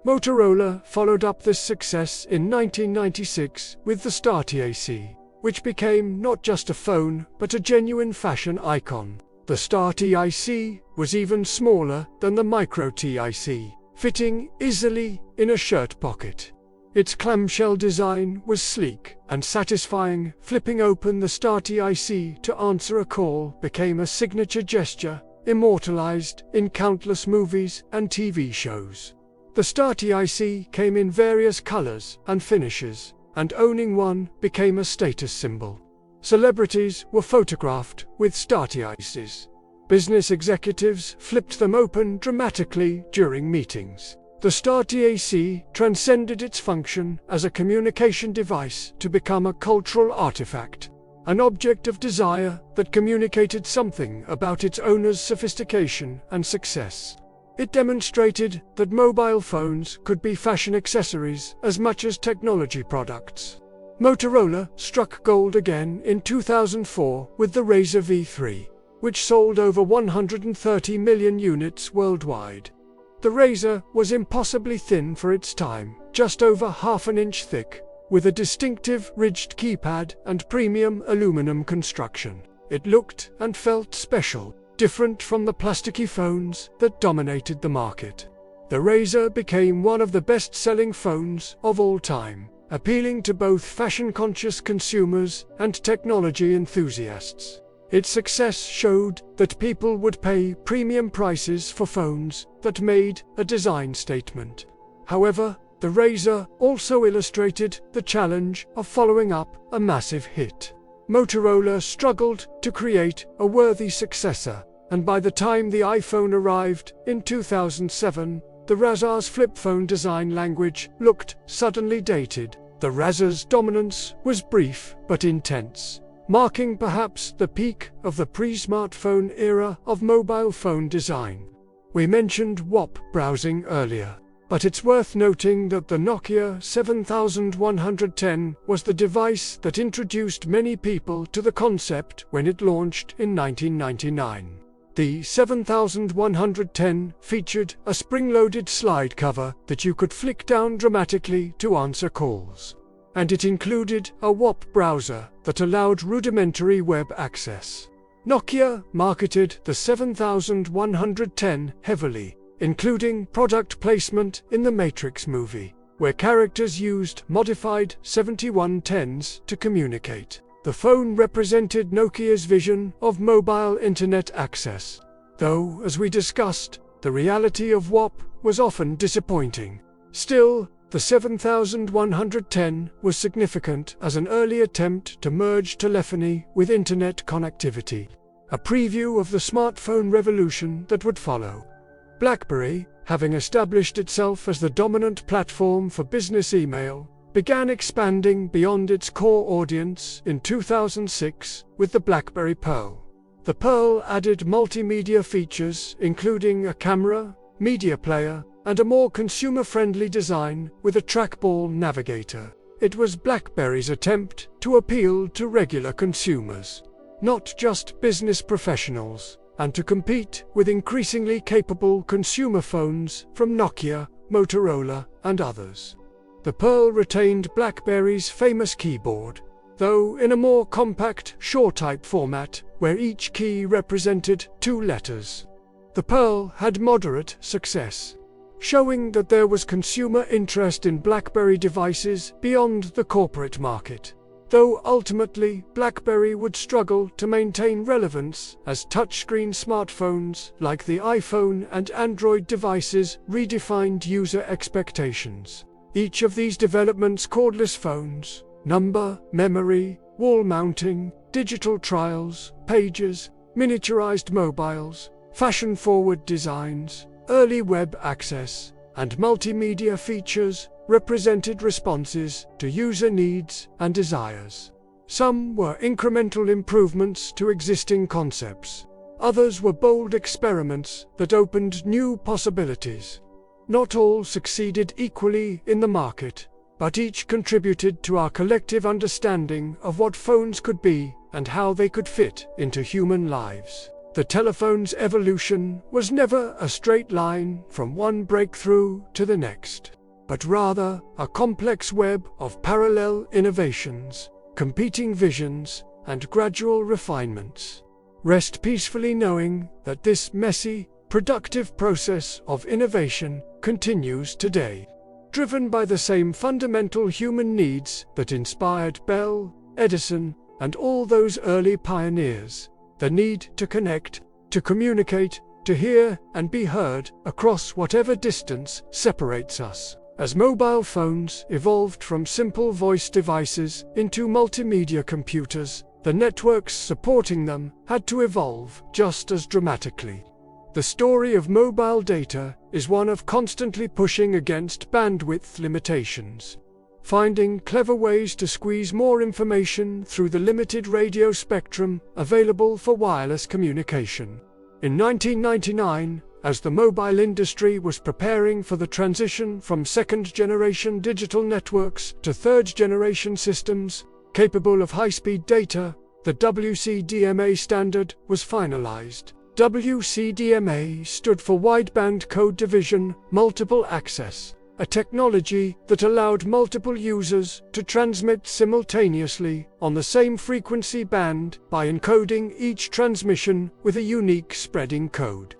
Motorola followed up this success in 1996 with the Star TAC, which became not just a phone but a genuine fashion icon. The Star TIC was even smaller than the Micro TIC, fitting easily in a shirt pocket. Its clamshell design was sleek and satisfying. Flipping open the Star TIC to answer a call became a signature gesture, immortalized in countless movies and TV shows. The Starty IC came in various colors and finishes, and owning one became a status symbol. Celebrities were photographed with Starty ICs. Business executives flipped them open dramatically during meetings. The Starty AC transcended its function as a communication device to become a cultural artifact, an object of desire that communicated something about its owner's sophistication and success. It demonstrated that mobile phones could be fashion accessories as much as technology products. Motorola struck gold again in 2004 with the Razr V3, which sold over 130 million units worldwide. The Razr was impossibly thin for its time, just over half an inch thick, with a distinctive ridged keypad and premium aluminum construction. It looked and felt special, different from the plasticky phones that dominated the market. The Razr became one of the best-selling phones of all time, appealing to both fashion-conscious consumers and technology enthusiasts. Its success showed that people would pay premium prices for phones that made a design statement. However, the Razr also illustrated the challenge of following up a massive hit. Motorola struggled to create a worthy successor, and by the time the iPhone arrived in 2007, the Razr's flip phone design language looked suddenly dated. The Razr's dominance was brief but intense, marking perhaps the peak of the pre-smartphone era of mobile phone design. We mentioned WAP browsing earlier, but it's worth noting that the Nokia 7110 was the device that introduced many people to the concept when it launched in 1999. The 7110 featured a spring-loaded slide cover that you could flick down dramatically to answer calls. And it included a WAP browser that allowed rudimentary web access. Nokia marketed the 7110 heavily, including product placement in the Matrix movie, where characters used modified 7110s to communicate. The phone represented Nokia's vision of mobile internet access, though, as we discussed, the reality of WAP was often disappointing. Still, the 7110 was significant as an early attempt to merge telephony with internet connectivity, a preview of the smartphone revolution that would follow. BlackBerry, having established itself as the dominant platform for business email, began expanding beyond its core audience in 2006 with the BlackBerry Pearl. The Pearl added multimedia features including a camera, media player, and a more consumer-friendly design with a trackball navigator. It was BlackBerry's attempt to appeal to regular consumers, not just business professionals, and to compete with increasingly capable consumer phones from Nokia, Motorola, and others. The Pearl retained BlackBerry's famous keyboard, though in a more compact, SHORE-type format, where each key represented 2 letters. The Pearl had moderate success, showing that there was consumer interest in BlackBerry devices beyond the corporate market, though ultimately BlackBerry would struggle to maintain relevance as touchscreen smartphones like the iPhone and Android devices redefined user expectations. Each of these developments, cordless phones, number, memory, wall mounting, digital trials, pages, miniaturized mobiles, fashion-forward designs, early web access, and multimedia features, represented responses to user needs and desires. Some were incremental improvements to existing concepts. Others were bold experiments that opened new possibilities. Not all succeeded equally in the market, but each contributed to our collective understanding of what phones could be and how they could fit into human lives. The telephone's evolution was never a straight line from one breakthrough to the next, but rather a complex web of parallel innovations, competing visions, and gradual refinements. Rest peacefully knowing that this messy, productive process of innovation continues today, driven by the same fundamental human needs that inspired Bell, Edison, and all those early pioneers: the need to connect, to communicate, to hear and be heard across whatever distance separates us. As mobile phones evolved from simple voice devices into multimedia computers, the networks supporting them had to evolve just as dramatically. The story of mobile data is one of constantly pushing against bandwidth limitations, finding clever ways to squeeze more information through the limited radio spectrum available for wireless communication. In 1999, as the mobile industry was preparing for the transition from second-generation digital networks to third-generation systems capable of high-speed data, the WCDMA standard was finalized. WCDMA stood for Wideband Code Division Multiple Access, a technology that allowed multiple users to transmit simultaneously on the same frequency band by encoding each transmission with a unique spreading code.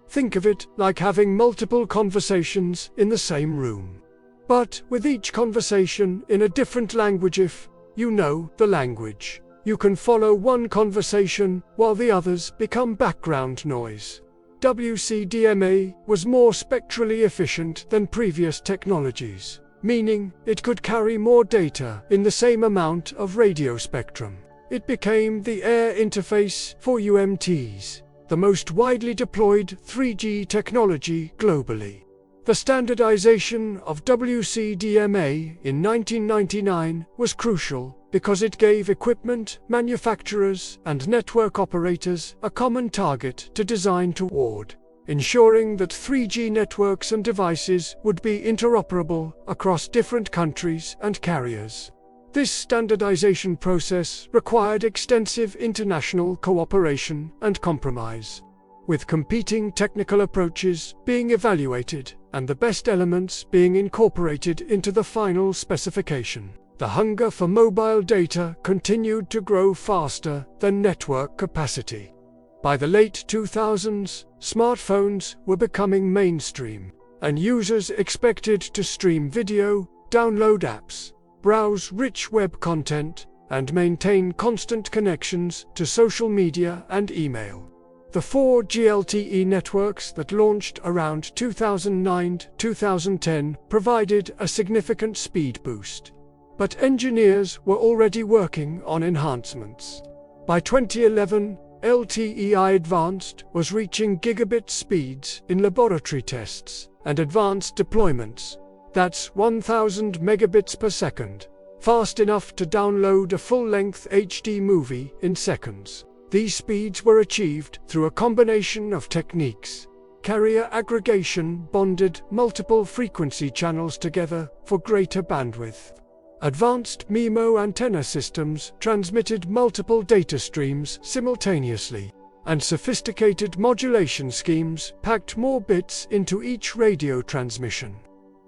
Think of it like having multiple conversations in the same room, but with each conversation in a different language. If you know the language, you can follow one conversation while the others become background noise. WCDMA was more spectrally efficient than previous technologies, meaning it could carry more data in the same amount of radio spectrum. It became the air interface for UMTs, the most widely deployed 3G technology globally. The standardization of WCDMA in 1999 was crucial because it gave equipment manufacturers and network operators a common target to design toward, ensuring that 3G networks and devices would be interoperable across different countries and carriers. This standardization process required extensive international cooperation and compromise, with competing technical approaches being evaluated and the best elements being incorporated into the final specification. The hunger for mobile data continued to grow faster than network capacity. By the late 2000s, smartphones were becoming mainstream, and users expected to stream video, download apps, browse rich web content, and maintain constant connections to social media and email. The 4G LTE networks that launched around 2009-2010 provided a significant speed boost, but engineers were already working on enhancements. By 2011, LTE Advanced was reaching gigabit speeds in laboratory tests and advanced deployments. That's 1000 megabits per second, fast enough to download a full-length HD movie in seconds. These speeds were achieved through a combination of techniques. Carrier aggregation bonded multiple frequency channels together for greater bandwidth. Advanced MIMO antenna systems transmitted multiple data streams simultaneously, and sophisticated modulation schemes packed more bits into each radio transmission.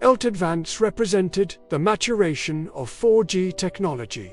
LTE-Advance represented the maturation of 4G technology,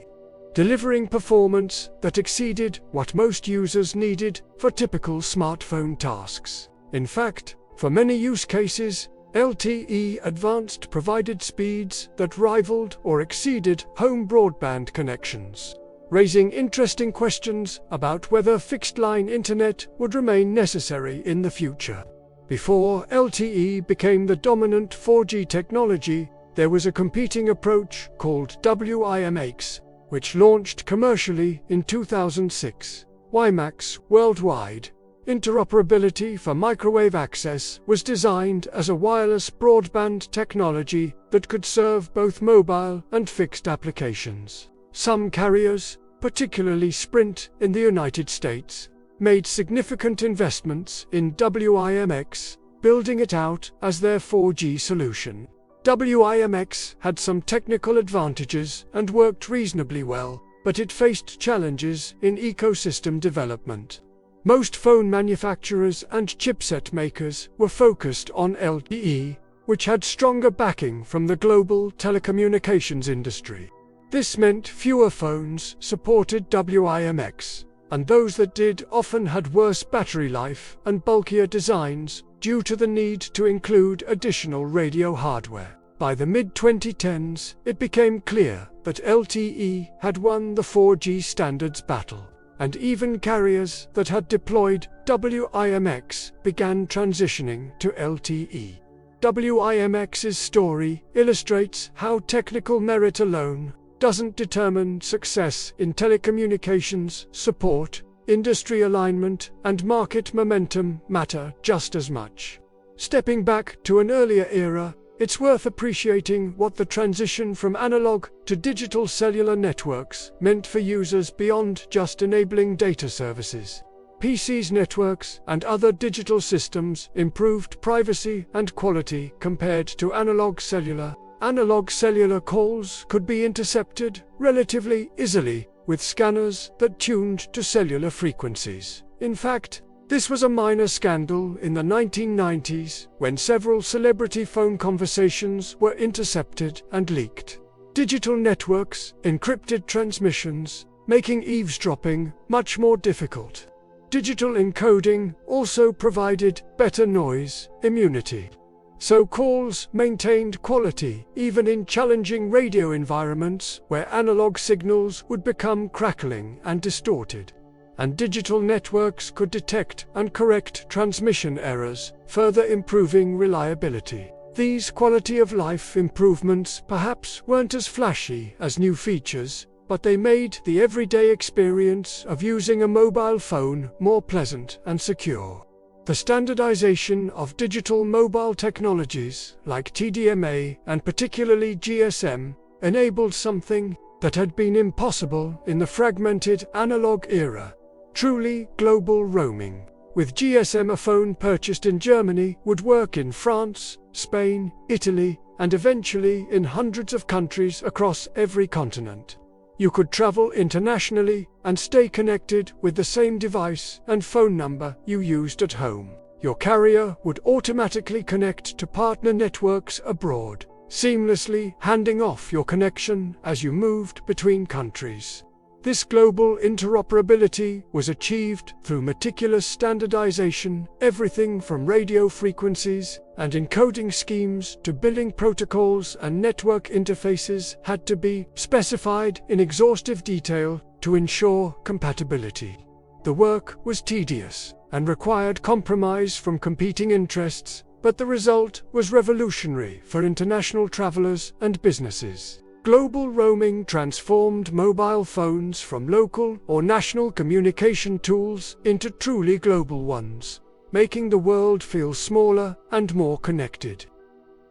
delivering performance that exceeded what most users needed for typical smartphone tasks. In fact, for many use cases, LTE Advanced provided speeds that rivaled or exceeded home broadband connections, raising interesting questions about whether fixed-line internet would remain necessary in the future. Before LTE became the dominant 4G technology, there was a competing approach called WIMAX, which launched commercially in 2006. WiMAX worldwide interoperability for microwave access was designed as a wireless broadband technology that could serve both mobile and fixed applications. Some carriers, particularly Sprint in the United States, made significant investments in WIMX, building it out as their 4G solution. WIMX had some technical advantages and worked reasonably well, but it faced challenges in ecosystem development. Most phone manufacturers and chipset makers were focused on LTE, which had stronger backing from the global telecommunications industry. This meant fewer phones supported WIMX, and those that did often had worse battery life and bulkier designs due to the need to include additional radio hardware. By the mid-2010s, it became clear that LTE had won the 4G standards battle. and even carriers that had deployed WIMX began transitioning to LTE. WIMX's story illustrates how technical merit alone doesn't determine success in telecommunications. Support, industry alignment, and market momentum matter just as much. Stepping back to an earlier era, it's worth appreciating what the transition from analog to digital cellular networks meant for users beyond just enabling data services. PCs, networks, and other digital systems improved privacy and quality compared to analog cellular. Analog cellular calls could be intercepted relatively easily with scanners that tuned to cellular frequencies. In fact, this was a minor scandal in the 1990s when several celebrity phone conversations were intercepted and leaked. Digital networks encrypted transmissions, making eavesdropping much more difficult. Digital encoding also provided better noise immunity, so calls maintained quality even in challenging radio environments where analog signals would become crackling and distorted. And digital networks could detect and correct transmission errors, further improving reliability. These quality-of-life improvements perhaps weren't as flashy as new features, but they made the everyday experience of using a mobile phone more pleasant and secure. The standardization of digital mobile technologies like TDMA and particularly GSM enabled something that had been impossible in the fragmented analog era: truly global roaming. With GSM, a phone purchased in Germany would work in France, Spain, Italy, and eventually in hundreds of countries across every continent. You could travel internationally and stay connected with the same device and phone number you used at home. Your carrier would automatically connect to partner networks abroad, seamlessly handing off your connection as you moved between countries. This global interoperability was achieved through meticulous standardization. Everything from radio frequencies and encoding schemes to billing protocols and network interfaces had to be specified in exhaustive detail to ensure compatibility. The work was tedious and required compromise from competing interests, but the result was revolutionary for international travelers and businesses. Global roaming transformed mobile phones from local or national communication tools into truly global ones, making the world feel smaller and more connected.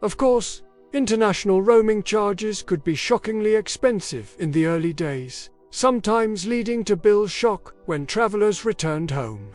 Of course, international roaming charges could be shockingly expensive in the early days, sometimes leading to bill shock when travelers returned home.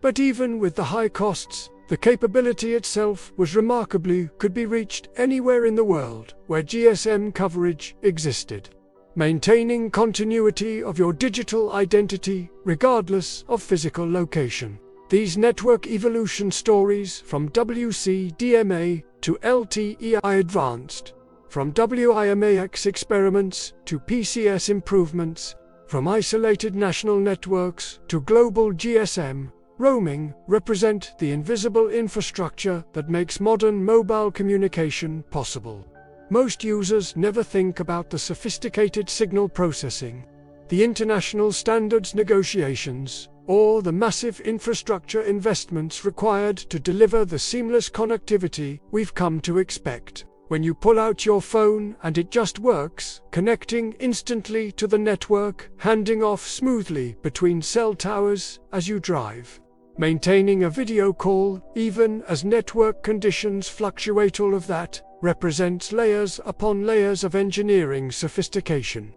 But even with the high costs, the capability itself was remarkably could be reached anywhere in the world where GSM coverage existed, maintaining continuity of your digital identity regardless of physical location. These network evolution stories from WCDMA to LTE advanced, from WIMAX experiments to PCS improvements, from isolated national networks to global GSM, roaming represent the invisible infrastructure that makes modern mobile communication possible. Most users never think about the sophisticated signal processing, the international standards negotiations, or the massive infrastructure investments required to deliver the seamless connectivity we've come to expect. When you pull out your phone and it just works, connecting instantly to the network, handing off smoothly between cell towers as you drive, maintaining a video call even as network conditions fluctuate, all of that represents layers upon layers of engineering sophistication.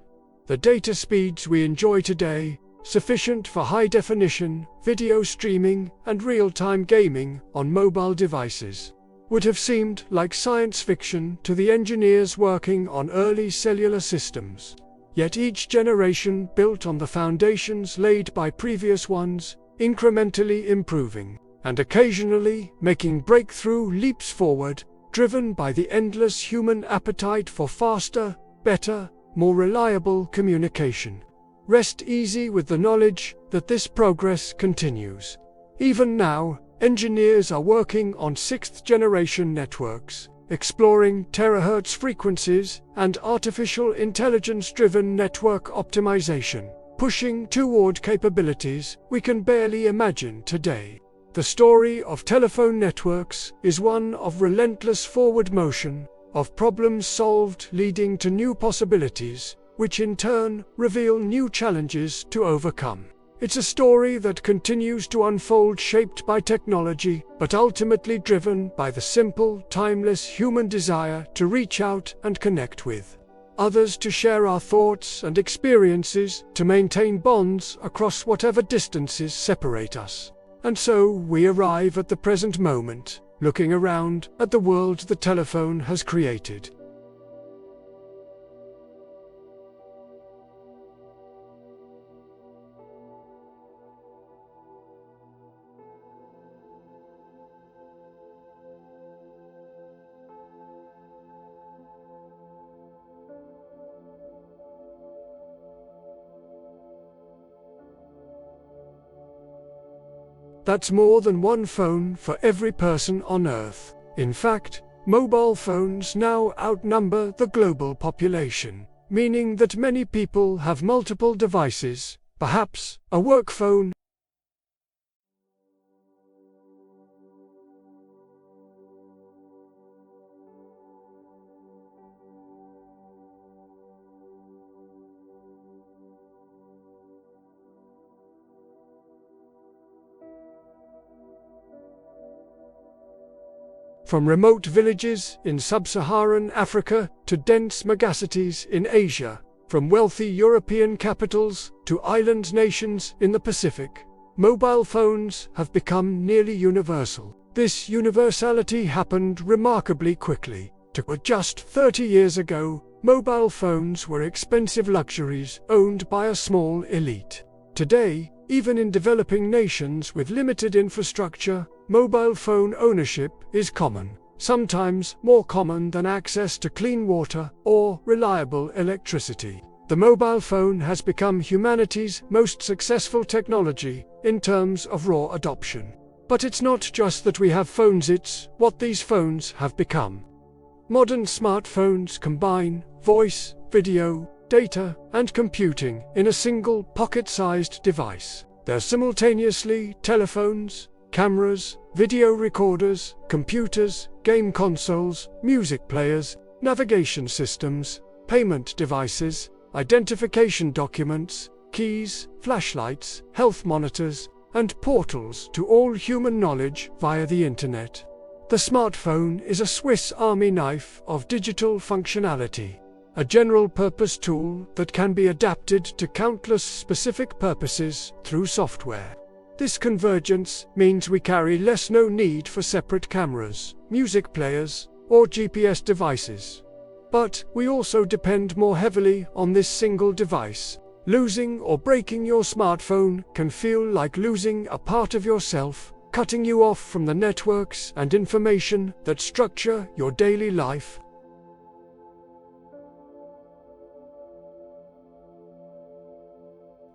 The data speeds we enjoy today, sufficient for high-definition video streaming and real-time gaming on mobile devices, would have seemed like science fiction to the engineers working on early cellular systems. Yet each generation built on the foundations laid by previous ones, incrementally improving, and occasionally making breakthrough leaps forward, driven by the endless human appetite for faster, better, more reliable communication. Rest easy with the knowledge that this progress continues. Even now, engineers are working on sixth-generation networks, exploring terahertz frequencies and artificial intelligence-driven network optimization. pushing toward capabilities we can barely imagine today. The story of telephone networks is one of relentless forward motion, of problems solved leading to new possibilities, which in turn reveal new challenges to overcome. It's a story that continues to unfold, shaped by technology, but ultimately driven by the simple, timeless human desire to reach out and connect with others, to share our thoughts and experiences, to maintain bonds across whatever distances separate us. And so we arrive at the present moment, looking around at the world the telephone has created. That's more than one phone for every person on Earth. In fact, mobile phones now outnumber the global population, meaning that many people have multiple devices, perhaps a work phone, from remote villages in sub-Saharan Africa to dense megacities in Asia, from wealthy European capitals to island nations in the Pacific. Mobile phones have become nearly universal. This universality happened remarkably quickly. Just 30 years ago, mobile phones were expensive luxuries owned by a small elite. Today, even in developing nations with limited infrastructure, mobile phone ownership is common, sometimes more common than access to clean water or reliable electricity. The mobile phone has become humanity's most successful technology in terms of raw adoption. But it's not just that we have phones, it's what these phones have become. Modern smartphones combine voice, video, data, and computing in a single pocket-sized device. They're simultaneously telephones, cameras, video recorders, computers, game consoles, music players, navigation systems, payment devices, identification documents, keys, flashlights, health monitors, and portals to all human knowledge via the internet. The smartphone is a Swiss Army knife of digital functionality, a general-purpose tool that can be adapted to countless specific purposes through software. This convergence means we carry no need for separate cameras, music players, or GPS devices. But we also depend more heavily on this single device. Losing or breaking your smartphone can feel like losing a part of yourself, cutting you off from the networks and information that structure your daily life.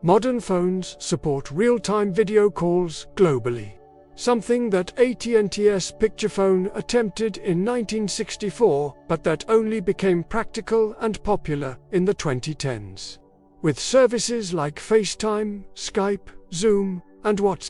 Modern phones support real-time video calls globally, something that AT&T's picture phone attempted in 1964, but that only became practical and popular in the 2010s. With services like FaceTime, Skype, Zoom, and WhatsApp,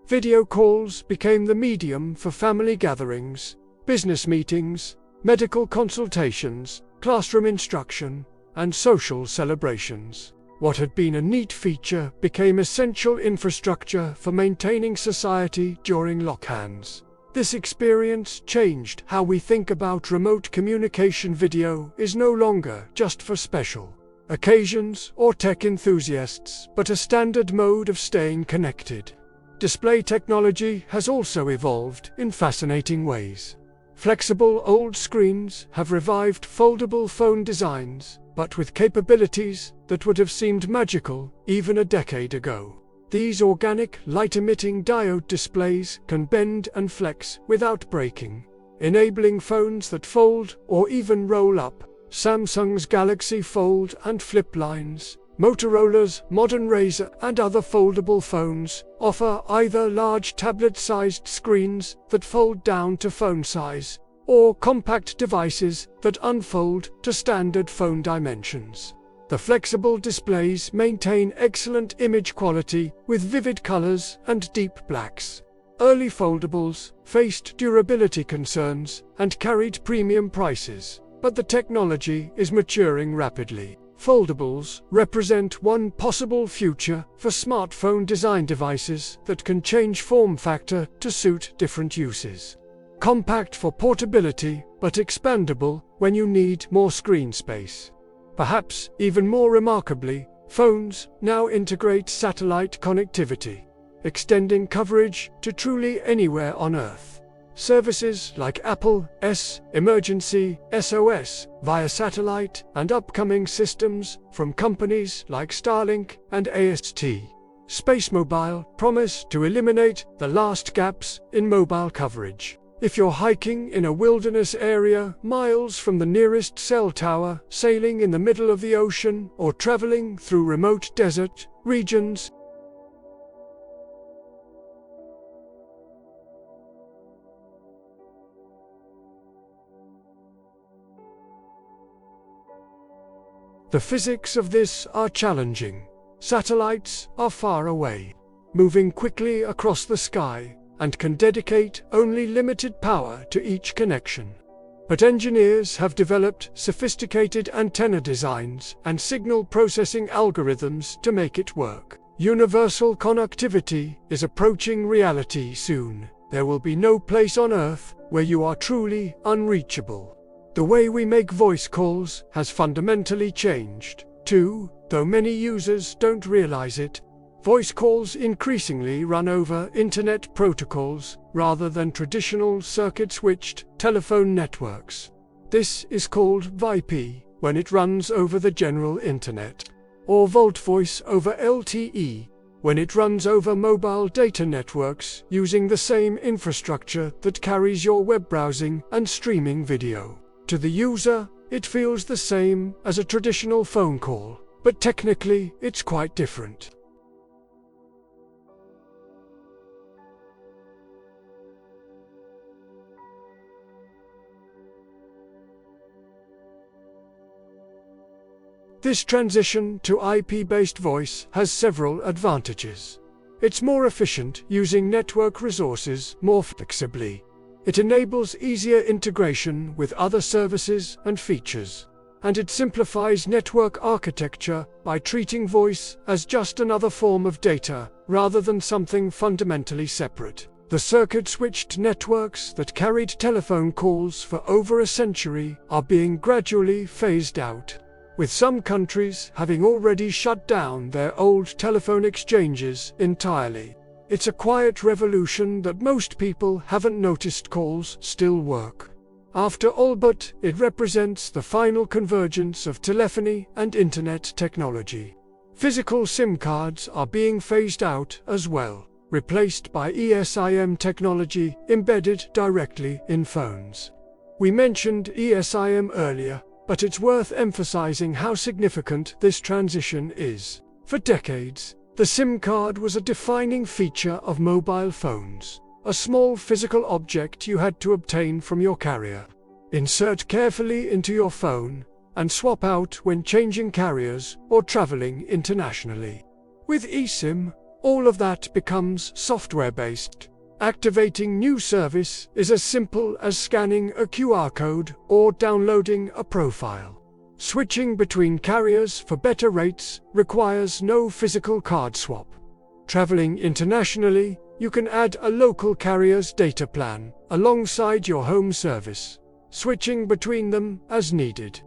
video calls became the medium for family gatherings, business meetings, medical consultations, classroom instruction, and social celebrations. What had been a neat feature became essential infrastructure for maintaining society during lockdowns. This experience changed how we think about remote communication. Video is no longer just for special occasions or tech enthusiasts, but a standard mode of staying connected. Display technology has also evolved in fascinating ways. Flexible old screens have revived foldable phone designs, but with capabilities that would have seemed magical even a decade ago. These organic, light-emitting diode displays can bend and flex without breaking, enabling phones that fold or even roll up. Samsung's Galaxy Fold and Flip lines, Motorola's modern Razr and other foldable phones offer either large tablet-sized screens that fold down to phone size, or compact devices that unfold to standard phone dimensions. The flexible displays maintain excellent image quality with vivid colors and deep blacks. Early foldables faced durability concerns and carried premium prices, but the technology is maturing rapidly. Foldables represent one possible future for smartphone design devices that can change form factor to suit different uses. Compact for portability, but expandable when you need more screen space. Perhaps even more remarkably, phones now integrate satellite connectivity, extending coverage to truly anywhere on Earth. Services like Apple's Emergency SOS via satellite and upcoming systems from companies like Starlink and AST SpaceMobile promise to eliminate the last gaps in mobile coverage. If you're hiking in a wilderness area miles from the nearest cell tower, sailing in the middle of the ocean, or traveling through remote desert regions, the physics of this are challenging. Satellites are far away, moving quickly across the sky, and can dedicate only limited power to each connection. But engineers have developed sophisticated antenna designs and signal processing algorithms to make it work. Universal connectivity is approaching reality soon. There will be no place on Earth where you are truly unreachable. The way we make voice calls has fundamentally changed, too, though many users don't realize it. Voice calls increasingly run over internet protocols rather than traditional circuit-switched telephone networks. This is called VoIP when it runs over the general internet, or Volt Voice over LTE when it runs over mobile data networks using the same infrastructure that carries your web browsing and streaming video. To the user, it feels the same as a traditional phone call, but technically it's quite different. This transition to IP-based voice has several advantages. It's more efficient using network resources more flexibly. It enables easier integration with other services and features. And it simplifies network architecture by treating voice as just another form of data, rather than something fundamentally separate. The circuit-switched networks that carried telephone calls for over a century are being gradually phased out, with some countries having already shut down their old telephone exchanges entirely. It's a quiet revolution that most people haven't noticed. Calls still work. After all, but it represents the final convergence of telephony and internet technology. Physical SIM cards are being phased out as well, replaced by eSIM technology embedded directly in phones. We mentioned eSIM earlier, but it's worth emphasizing how significant this transition is. For decades, the SIM card was a defining feature of mobile phones, a small physical object you had to obtain from your carrier, insert carefully into your phone, and swap out when changing carriers or traveling internationally. With eSIM, all of that becomes software-based. Activating new service is as simple as scanning a QR code or downloading a profile. Switching between carriers for better rates requires no physical card swap. Traveling internationally, you can add a local carrier's data plan alongside your home service, switching between them as needed.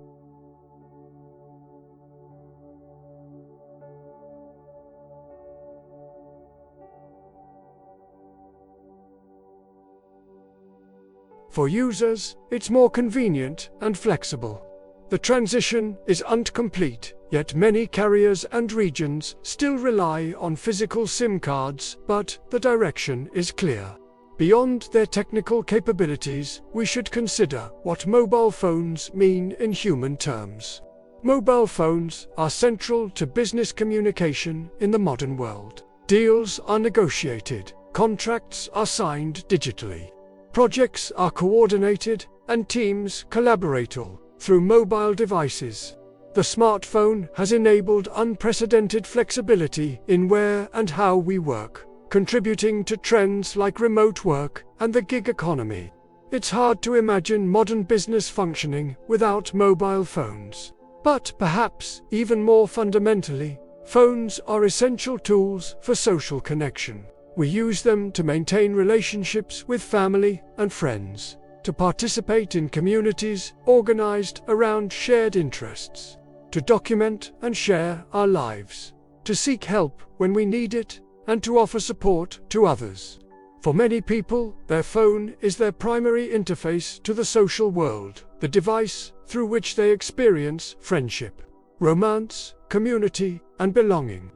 For users, it's more convenient and flexible. The transition is incomplete Yet many carriers and regions still rely on physical SIM cards, but the direction is clear. Beyond their technical capabilities, we should consider what mobile phones mean in human terms. Mobile phones are central to business communication in the modern world. Deals are negotiated, contracts are signed digitally, projects are coordinated, and teams collaborate all through mobile devices. The smartphone has enabled unprecedented flexibility in where and how we work, contributing to trends like remote work and the gig economy. It's hard to imagine modern business functioning without mobile phones. But perhaps even more fundamentally, phones are essential tools for social connection. We use them to maintain relationships with family and friends, to participate in communities organized around shared interests, to document and share our lives, to seek help when we need it, and to offer support to others. For many people, their phone is their primary interface to the social world, the device through which they experience friendship, romance, community, and belonging.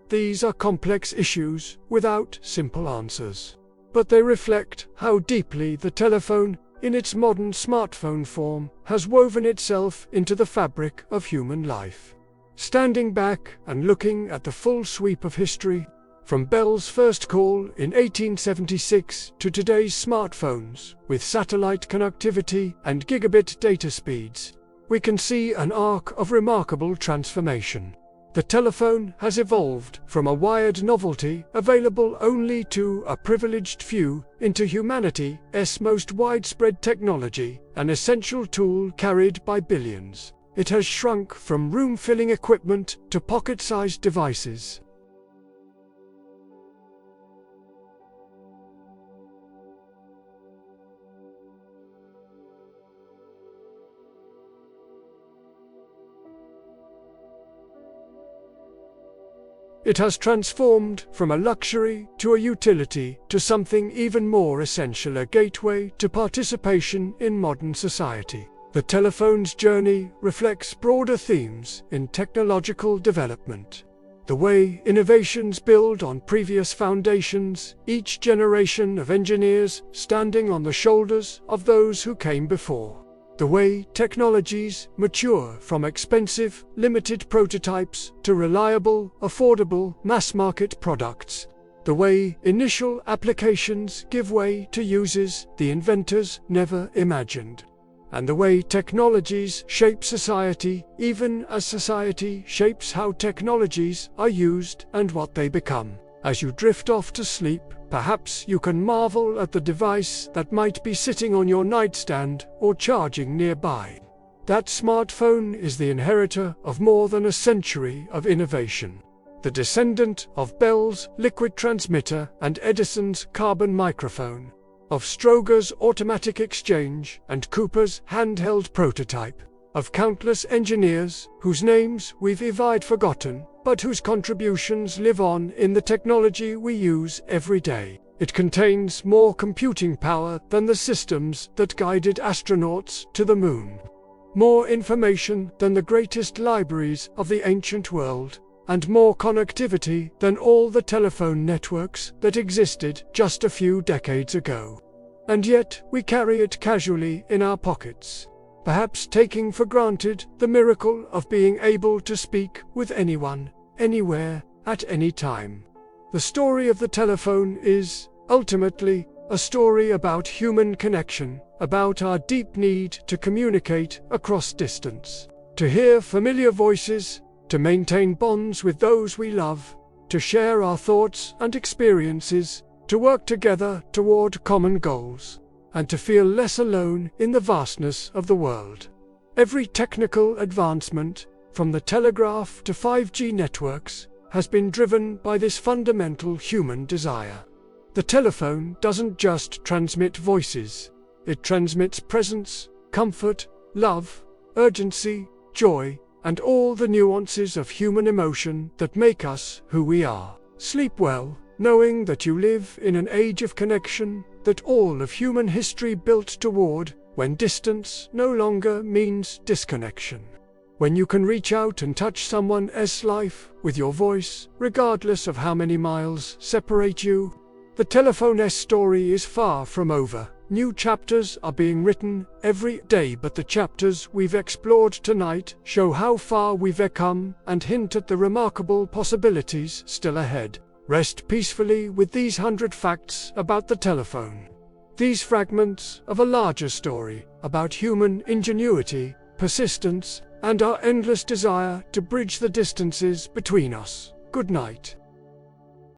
These are complex issues without simple answers, but they reflect how deeply the telephone, in its modern smartphone form, has woven itself into the fabric of human life. Standing back and looking at the full sweep of history, from Bell's first call in 1876 to today's smartphones with satellite connectivity and gigabit data speeds, we can see an arc of remarkable transformation. The telephone has evolved from a wired novelty available only to a privileged few into humanity's most widespread technology, an essential tool carried by billions. It has shrunk from room-filling equipment to pocket-sized devices. It has transformed from a luxury to a utility to something even more essential, a gateway to participation in modern society. The telephone's journey reflects broader themes in technological development. The way innovations build on previous foundations, each generation of engineers standing on the shoulders of those who came before. The way technologies mature from expensive, limited prototypes to reliable, affordable, mass-market products. The way initial applications give way to uses the inventors never imagined. And the way technologies shape society, even as society shapes how technologies are used and what they become. As you drift off to sleep, perhaps you can marvel at the device that might be sitting on your nightstand or charging nearby. That smartphone is the inheritor of more than a century of innovation. The descendant of Bell's liquid transmitter and Edison's carbon microphone, of Stroger's automatic exchange and Cooper's handheld prototype, of countless engineers whose names we've evade forgotten, but whose contributions live on in the technology we use every day. It contains more computing power than the systems that guided astronauts to the moon, more information than the greatest libraries of the ancient world, and more connectivity than all the telephone networks that existed just a few decades ago. And yet we carry it casually in our pockets, perhaps taking for granted the miracle of being able to speak with anyone, anywhere, at any time. The story of the telephone is, ultimately, a story about human connection, about our deep need to communicate across distance, to hear familiar voices, to maintain bonds with those we love, to share our thoughts and experiences, to work together toward common goals, and to feel less alone in the vastness of the world. Every technical advancement, from the telegraph to 5G networks, has been driven by this fundamental human desire. The telephone doesn't just transmit voices, it transmits presence, comfort, love, urgency, joy, and all the nuances of human emotion that make us who we are. Sleep well, knowing that you live in an age of connection that all of human history built toward, when distance no longer means disconnection. When you can reach out and touch someone else's life with your voice, regardless of how many miles separate you. The telephone's story is far from over. New chapters are being written every day, but the chapters we've explored tonight show how far we've come and hint at the remarkable possibilities still ahead. Rest peacefully with these 100 facts about the telephone. These fragments of a larger story about human ingenuity, persistence, and our endless desire to bridge the distances between us. Good night.